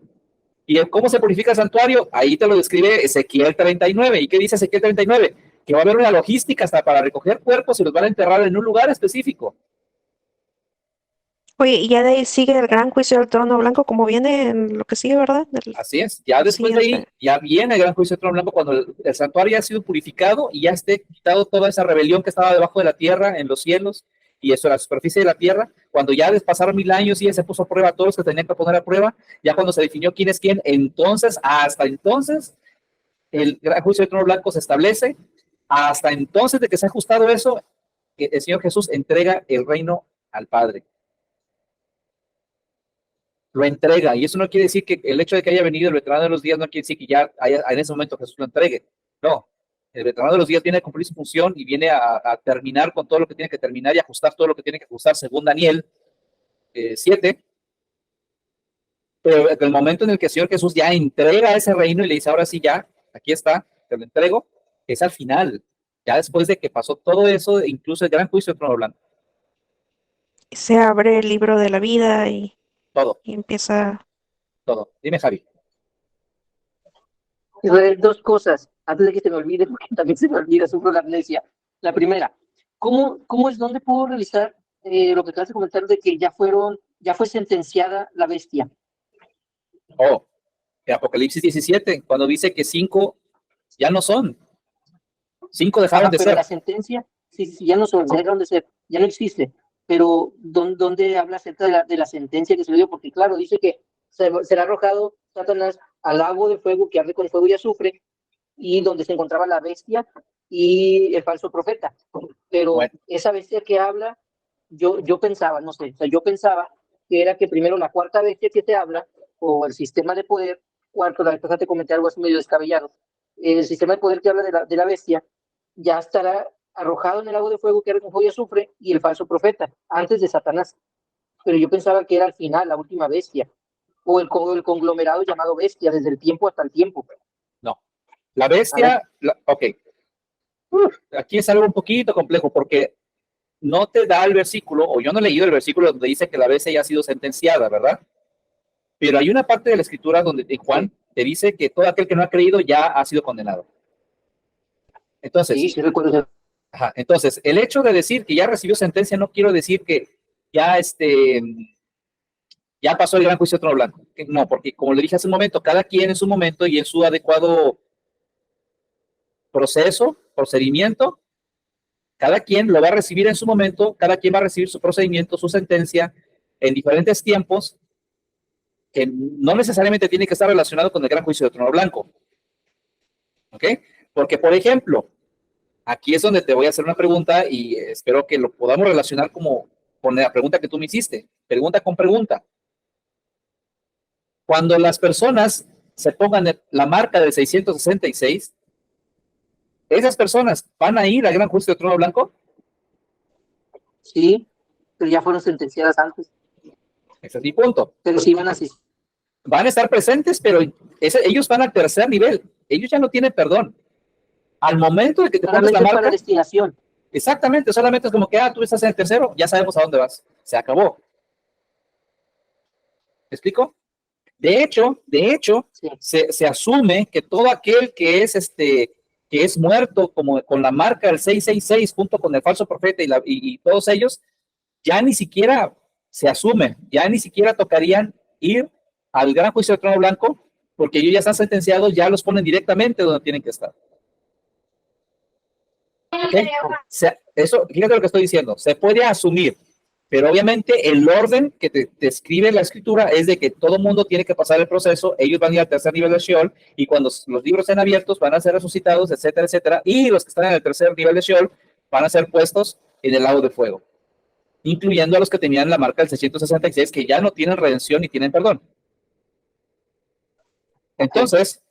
¿Y cómo se purifica el santuario? Ahí te lo describe Ezequiel 39. ¿Y qué dice Ezequiel 39? Que va a haber una logística hasta para recoger cuerpos y los van a enterrar en un lugar específico. Oye, y ya de ahí sigue el gran juicio del trono blanco, como viene en lo que sigue, ¿verdad? Así es. Ya después de ahí, ya viene el gran juicio del trono blanco cuando el santuario ya ha sido purificado y ya esté quitado toda esa rebelión que estaba debajo de la tierra, en los cielos, y eso, la superficie de la tierra. Cuando ya pasaron 1000 años y ya se puso a prueba a todos los que tenían que poner a prueba, ya cuando se definió quién es quién, entonces, hasta entonces, el gran juicio del trono blanco se establece. Hasta entonces de que se ha ajustado eso, el Señor Jesús entrega el reino al Padre. Lo entrega, y eso no quiere decir que el hecho de que haya venido el veterano de los días no quiere decir que ya en ese momento Jesús lo entregue. No, el veterano de los días viene a cumplir su función y viene a terminar con todo lo que tiene que terminar y ajustar todo lo que tiene que ajustar según Daniel 7. Pero el momento en el que el Señor Jesús ya entrega ese reino y le dice, ahora sí ya, aquí está, te lo entrego, es al final, ya después de que pasó todo eso, incluso el gran juicio del trono blanco. Se abre el libro de la vida y Todo, empieza. todo. Dime, Javi. Israel, dos cosas, antes de que se me olvide, porque también se me olvida, sufro la amnesia. La primera, ¿dónde puedo revisar lo que acabas de comentar de que ya fue sentenciada la bestia? Oh, en Apocalipsis 17, cuando dice que 5 ya no son. 5 dejaron de pero ser. la sentencia, sí, ya no son, ya dejaron de ser, ya no existe. Pero, ¿dónde habla acerca de la sentencia que se le dio? Porque, claro, dice que será arrojado Satanás al lago de fuego que arde con fuego y azufre, y donde se encontraba la bestia y el falso profeta. Pero bueno, esa bestia que habla, yo pensaba, no sé, o sea, yo pensaba que era que primero la cuarta bestia que te habla, o el sistema de poder, cuarto, la vez pasada te comenté algo así medio descabellado, el sistema de poder que habla de la bestia, ya estará arrojado en el lago de fuego que arde con fuego y azufre, y el falso profeta, antes de Satanás. Pero yo pensaba que era al final, la última bestia, o el conglomerado llamado bestia, desde el tiempo hasta el tiempo. no. La bestia, ok. Aquí es algo un poquito complejo porque no te da el versículo, o yo no he leído el versículo donde dice que la bestia ya ha sido sentenciada, ¿verdad? Pero hay una parte de la escritura donde Juan te dice que todo aquel que no ha creído ya ha sido condenado. Entonces, sí recuerdo. Ajá, entonces, el hecho de decir que ya recibió sentencia no quiero decir que ya ya pasó el gran juicio de trono blanco. No, porque como le dije hace un momento, cada quien en su momento y en su adecuado procedimiento, cada quien lo va a recibir en su momento, cada quien va a recibir su procedimiento, su sentencia en diferentes tiempos, que no necesariamente tiene que estar relacionado con el gran juicio de trono blanco. ¿Ok? Porque, por ejemplo, aquí es donde te voy a hacer una pregunta y espero que lo podamos relacionar como con la pregunta que tú me hiciste. Pregunta con pregunta. Cuando las personas se pongan la marca del 666, ¿esas personas van a ir al gran juicio de trono blanco? Sí, pero ya fueron sentenciadas antes. Ese es mi punto. Pero sí van así. Van a estar presentes, pero ellos van al tercer nivel. Ellos ya no tienen perdón. Al momento de que te pones la marca, para destinación. Exactamente, solamente es como que, tú estás en el tercero, ya sabemos a dónde vas. Se acabó. ¿Me explico? De hecho, sí. se asume que todo aquel que es muerto como con la marca del 666 junto con el falso profeta y todos ellos, ya ni siquiera se asume, ya ni siquiera tocarían ir al gran juicio del trono blanco, porque ellos ya están sentenciados, ya los ponen directamente donde tienen que estar. ¿Okay? Eso, fíjate lo que estoy diciendo, se puede asumir, Pero obviamente el orden que te describe la escritura es de que todo mundo tiene que pasar el proceso, ellos van a ir al tercer nivel de Sheol, y cuando los libros estén abiertos van a ser resucitados, etcétera, etcétera, y los que están en el tercer nivel de Sheol van a ser puestos en el lago de fuego, incluyendo a los que tenían la marca del 666, que ya no tienen redención ni tienen perdón. Entonces,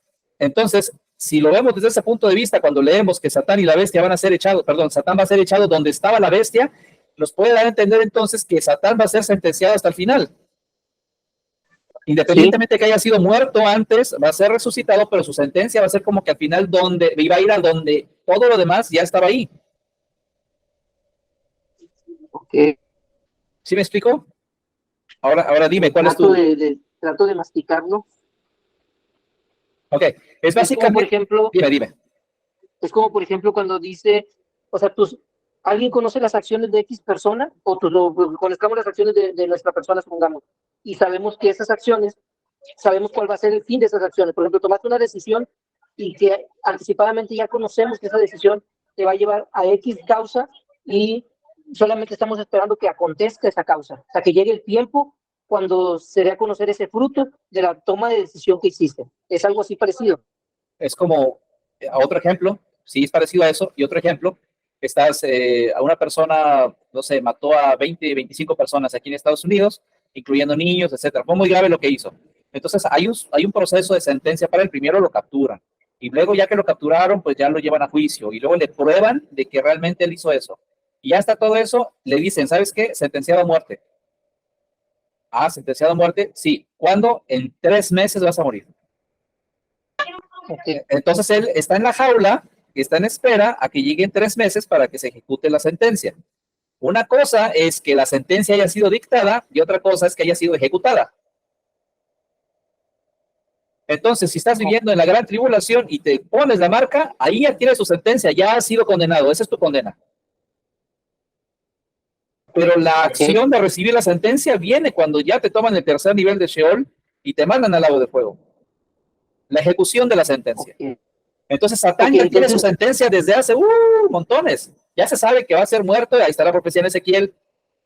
si lo vemos desde ese punto de vista, cuando leemos que Satán y la bestia van a ser echados, perdón, Satán va a ser echado donde estaba la bestia, nos puede dar a entender entonces que Satán va a ser sentenciado hasta el final. Independientemente de que haya sido muerto antes, va a ser resucitado, pero su sentencia va a ser como que al final donde iba a ir a donde todo lo demás ya estaba ahí. Ok. ¿Sí me explico? Ahora dime, ¿cuál es Trato tu...? trato de masticarlo. Ok, es Es como, por básicamente... ejemplo, Dime. es como, por ejemplo, cuando dice, o sea, alguien conoce las acciones de X persona, o conozcamos las acciones de nuestra persona, supongamos, y sabemos que esas acciones, sabemos cuál va a ser el fin de esas acciones. Por ejemplo, tomaste una decisión y que anticipadamente ya conocemos que esa decisión te va a llevar a X causa y solamente estamos esperando que acontezca esa causa, o sea, que llegue el tiempo cuando se dé a conocer ese fruto de la toma de decisión que hiciste. Es algo así parecido. Es como, a otro ejemplo, sí es parecido a eso, y otro ejemplo, a una persona, no sé, mató a 20, 25 personas aquí en Estados Unidos, incluyendo niños, etcétera. Fue muy grave lo que hizo. Entonces, hay un proceso de sentencia para el primero, lo capturan, y luego ya que lo capturaron, pues ya lo llevan a juicio, y luego le prueban de que realmente él hizo eso. Y ya está todo eso, le dicen, ¿sabes qué? Sentenciado a muerte. Ah, sentenciado a muerte, sí. ¿Cuándo? En 3 meses vas a morir. Entonces él está en la jaula, está en espera a que lleguen 3 meses para que se ejecute la sentencia. Una cosa es que la sentencia haya sido dictada y otra cosa es que haya sido ejecutada. Entonces, si estás viviendo en la gran tribulación y te pones la marca, ahí ya tienes tu sentencia, ya has sido condenado, esa es tu condena. Pero la acción de recibir la sentencia viene cuando ya te toman el tercer nivel de Sheol y te mandan al lago de fuego. La ejecución de la sentencia. Entonces Satán ya tiene su sentencia desde hace montones. Ya se sabe que va a ser muerto. Ahí está la profecía en Ezequiel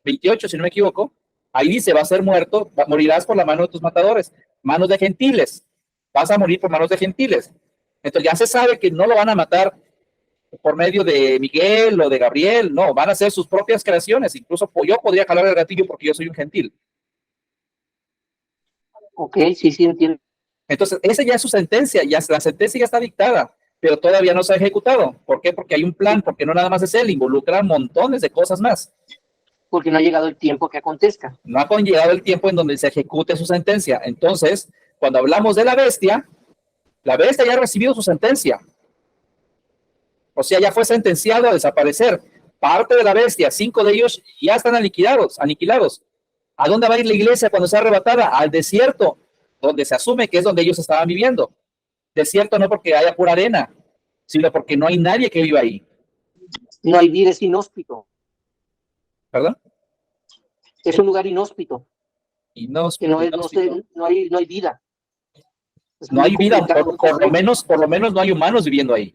28, si no me equivoco. Ahí dice, va a ser muerto, morirás por la mano de tus matadores, manos de gentiles. Vas a morir por manos de gentiles. Entonces ya se sabe que no lo van a matar por medio de Miguel o de Gabriel. No, van a ser sus propias creaciones. Incluso yo podría jalar el gatillo porque yo soy un gentil. Ok, sí, entiendo. Entonces, esa ya es su sentencia, la sentencia ya está dictada, pero todavía no se ha ejecutado. ¿Por qué? Porque hay un plan, porque no nada más es él, involucra montones de cosas más. Porque no ha llegado el tiempo que acontezca. No ha llegado el tiempo en donde se ejecute su sentencia. Entonces, cuando hablamos de la bestia ya ha recibido su sentencia. O sea, ya fue sentenciado a desaparecer. Parte de la bestia, 5 de ellos ya están aniquilados. ¿A dónde va a ir la iglesia cuando sea arrebatada? Al desierto, donde se asume que es donde ellos estaban viviendo. Desierto no porque haya pura arena, sino porque no hay nadie que viva ahí. No hay vida, es inhóspito. ¿Perdón? Es un lugar inhóspito. Inhóspito. No hay vida. No hay vida, por lo menos no hay humanos viviendo ahí.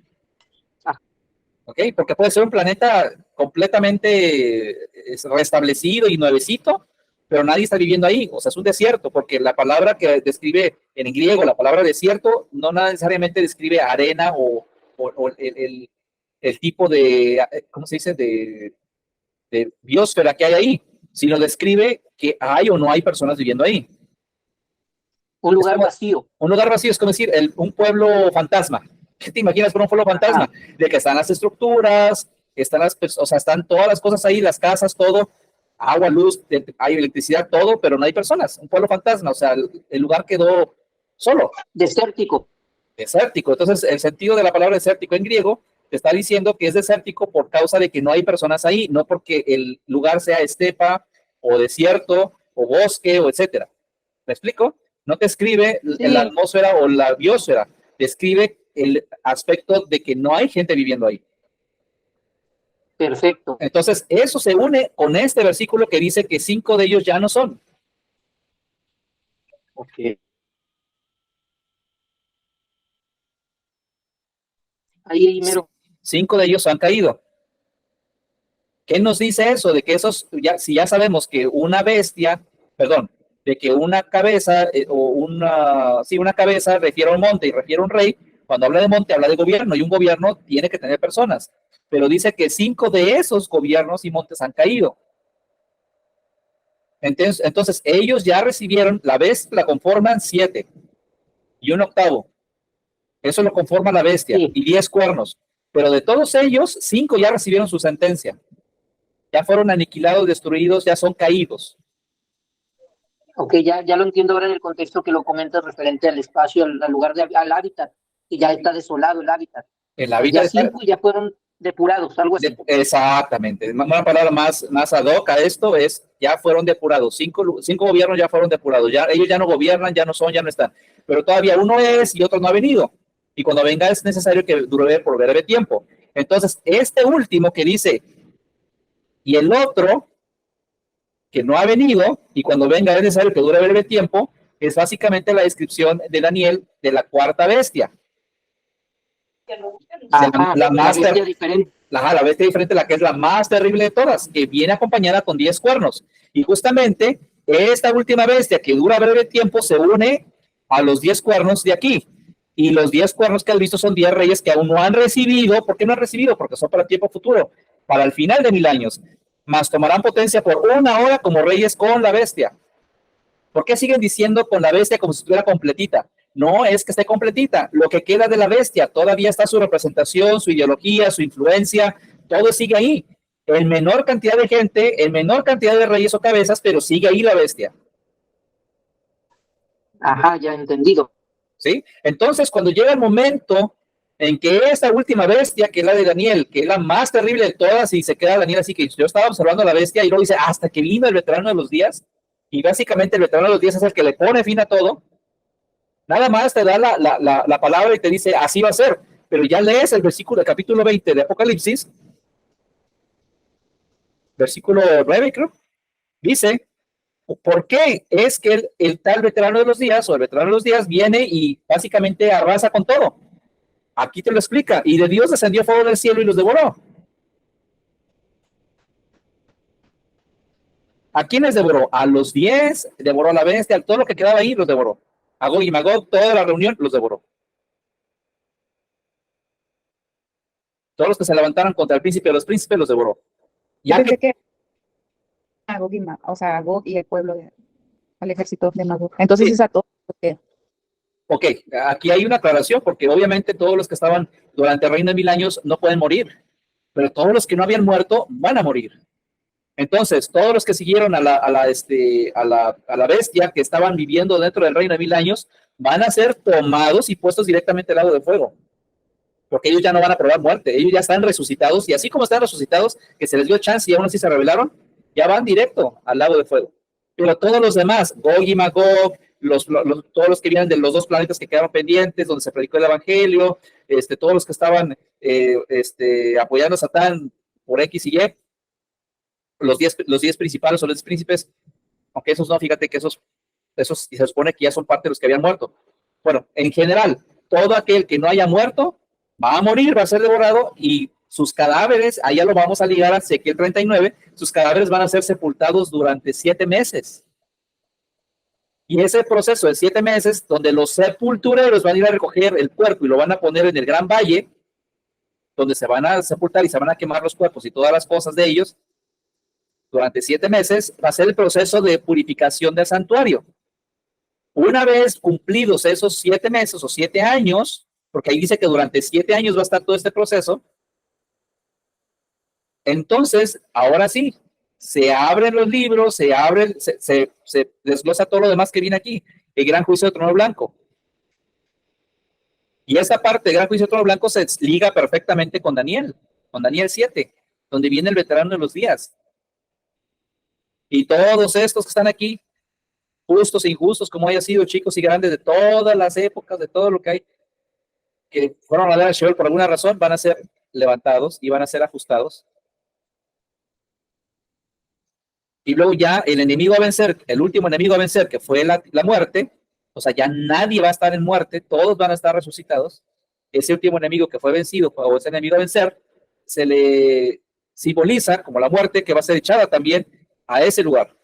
¿Ok? Porque puede ser un planeta completamente restablecido y nuevecito, pero nadie está viviendo ahí. O sea, es un desierto, porque la palabra que describe en griego, la palabra desierto, no necesariamente describe arena o el tipo de, ¿cómo se dice?, de biosfera que hay ahí, sino describe que hay o no hay personas viviendo ahí. Un lugar vacío. Un lugar vacío es como decir un pueblo fantasma. ¿Qué te imaginas por un pueblo fantasma? De que están las estructuras, están todas las cosas ahí, las casas, todo, agua, luz, hay electricidad, todo, pero no hay personas. Un pueblo fantasma, o sea, el lugar quedó solo. Desértico. Entonces, el sentido de la palabra desértico en griego te está diciendo que es desértico por causa de que no hay personas ahí, no porque el lugar sea estepa o desierto o bosque o etcétera. ¿Me explico? No te escribe la atmósfera o la biosfera, describe el aspecto de que no hay gente viviendo ahí. Perfecto. Entonces, eso se une con este versículo que dice que 5 de ellos ya no son. Ok. Ahí mero. 5 de ellos han caído. ¿Qué nos dice eso? De que esos, ya, si ya sabemos que una bestia, perdón, de que una cabeza una cabeza refiere a un monte y refiere a un rey, cuando habla de monte habla de gobierno y un gobierno tiene que tener personas, pero dice que 5 de esos gobiernos y montes han caído. Entonces ellos ya recibieron, la bestia la conforman 7 y un octavo. Eso lo conforma la bestia, Sí. y 10 cuernos. Pero de todos ellos, 5 ya recibieron su sentencia. Ya fueron aniquilados, destruidos, ya son caídos. Ok, ya lo entiendo ahora en el contexto que lo comentas referente al espacio, al lugar, al hábitat, que ya está desolado el hábitat. En la vida Ya 5 ya fueron depurados, algo así. exactamente. Una palabra más ad hoc a esto es, ya fueron depurados. 5 gobiernos ya fueron depurados. Ya, ellos ya no gobiernan, ya no son, ya no están. Pero todavía uno es y otro no ha venido. Y cuando venga es necesario que dure por breve tiempo. Entonces, este último que dice, y el otro que no ha venido, y cuando venga es necesario que dure breve tiempo, es básicamente la descripción de Daniel de la cuarta bestia. Ajá, La más bestia diferente. la bestia diferente, la que es la más terrible de todas, que viene acompañada con 10 cuernos. Y justamente esta última bestia que dura breve tiempo se une a los 10 cuernos de aquí. Y los 10 cuernos que has visto son 10 reyes que aún no han recibido. ¿Por qué no han recibido? Porque son para tiempo futuro, para el final de 1000 años. Más tomarán potencia por 1 hora como reyes con la bestia. ¿Por qué siguen diciendo con la bestia como si estuviera completita? No es que esté completita. Lo que queda de la bestia, todavía está su representación, su ideología, su influencia, todo sigue ahí. En menor cantidad de gente, en menor cantidad de reyes o cabezas, pero sigue ahí la bestia. Ajá, ya entendido. ¿Sí? Entonces, cuando llega el momento en que esta última bestia, que es la de Daniel, que es la más terrible de todas, y se queda Daniel así que yo estaba observando a la bestia y luego dice, hasta que vino el veterano de los días, y básicamente el veterano de los días es el que le pone fin a todo, nada más te da la palabra y te dice, así va a ser, pero ya lees el versículo, el capítulo 20 de Apocalipsis, versículo 9 creo, dice, ¿por qué es que el tal veterano de los días o el veterano de los días viene y básicamente arrasa con todo? Aquí te lo explica. Y de Dios descendió fuego del cielo y los devoró. ¿A quiénes devoró? A los 10, devoró a la bestia, todo lo que quedaba ahí los devoró. A Gog y Magog, toda la reunión los devoró. Todos los que se levantaron contra el príncipe de los príncipes los devoró. Ya que a Gog o sea, a Gog y el pueblo, al ejército de Magog. Entonces Sí. es a todos. Okay. Ok, aquí hay una aclaración, porque obviamente todos los que estaban durante el reino de 1000 años no pueden morir, pero todos los que no habían muerto van a morir. Entonces, todos los que siguieron a la bestia, que estaban viviendo dentro del reino de 1000 años, van a ser tomados y puestos directamente al lago de fuego, porque ellos ya no van a probar muerte, ellos ya están resucitados, y así como están resucitados, que se les dio chance y aún así se rebelaron, ya van directo al lago de fuego. Pero todos los demás, Gog y Magog, todos los que vienen de los 2 planetas que quedaron pendientes, donde se predicó el evangelio, todos los que estaban apoyando a Satán por X y Y, los 10 principales o los 10 príncipes, aunque esos no, fíjate que esos se supone que ya son parte de los que habían muerto. Bueno, en general, todo aquel que no haya muerto va a morir, va a ser devorado, y sus cadáveres, allá lo vamos a ligar a Ezequiel 39, sus cadáveres van a ser sepultados durante 7 meses. Y ese proceso de 7 meses, donde los sepultureros van a ir a recoger el cuerpo y lo van a poner en el gran valle, donde se van a sepultar y se van a quemar los cuerpos y todas las cosas de ellos, durante 7 meses, va a ser el proceso de purificación del santuario. Una vez cumplidos esos 7 meses o 7 años, porque ahí dice que durante 7 años va a estar todo este proceso, entonces, ahora sí, se abren los libros, se desglosa todo lo demás que viene aquí, el gran juicio de trono blanco. Y esa parte del gran juicio de trono blanco se liga perfectamente con Daniel 7, donde viene el veterano de los días. Y todos estos que están aquí, justos e injustos, como haya sido, chicos y grandes, de todas las épocas, de todo lo que hay, que fueron a dar a Sheol por alguna razón, van a ser levantados y van a ser ajustados. Y luego ya el enemigo a vencer, el último enemigo a vencer, que fue la muerte, o sea, ya nadie va a estar en muerte, todos van a estar resucitados. Ese último enemigo que fue vencido, o ese enemigo a vencer, se le simboliza como la muerte que va a ser echada también a ese lugar.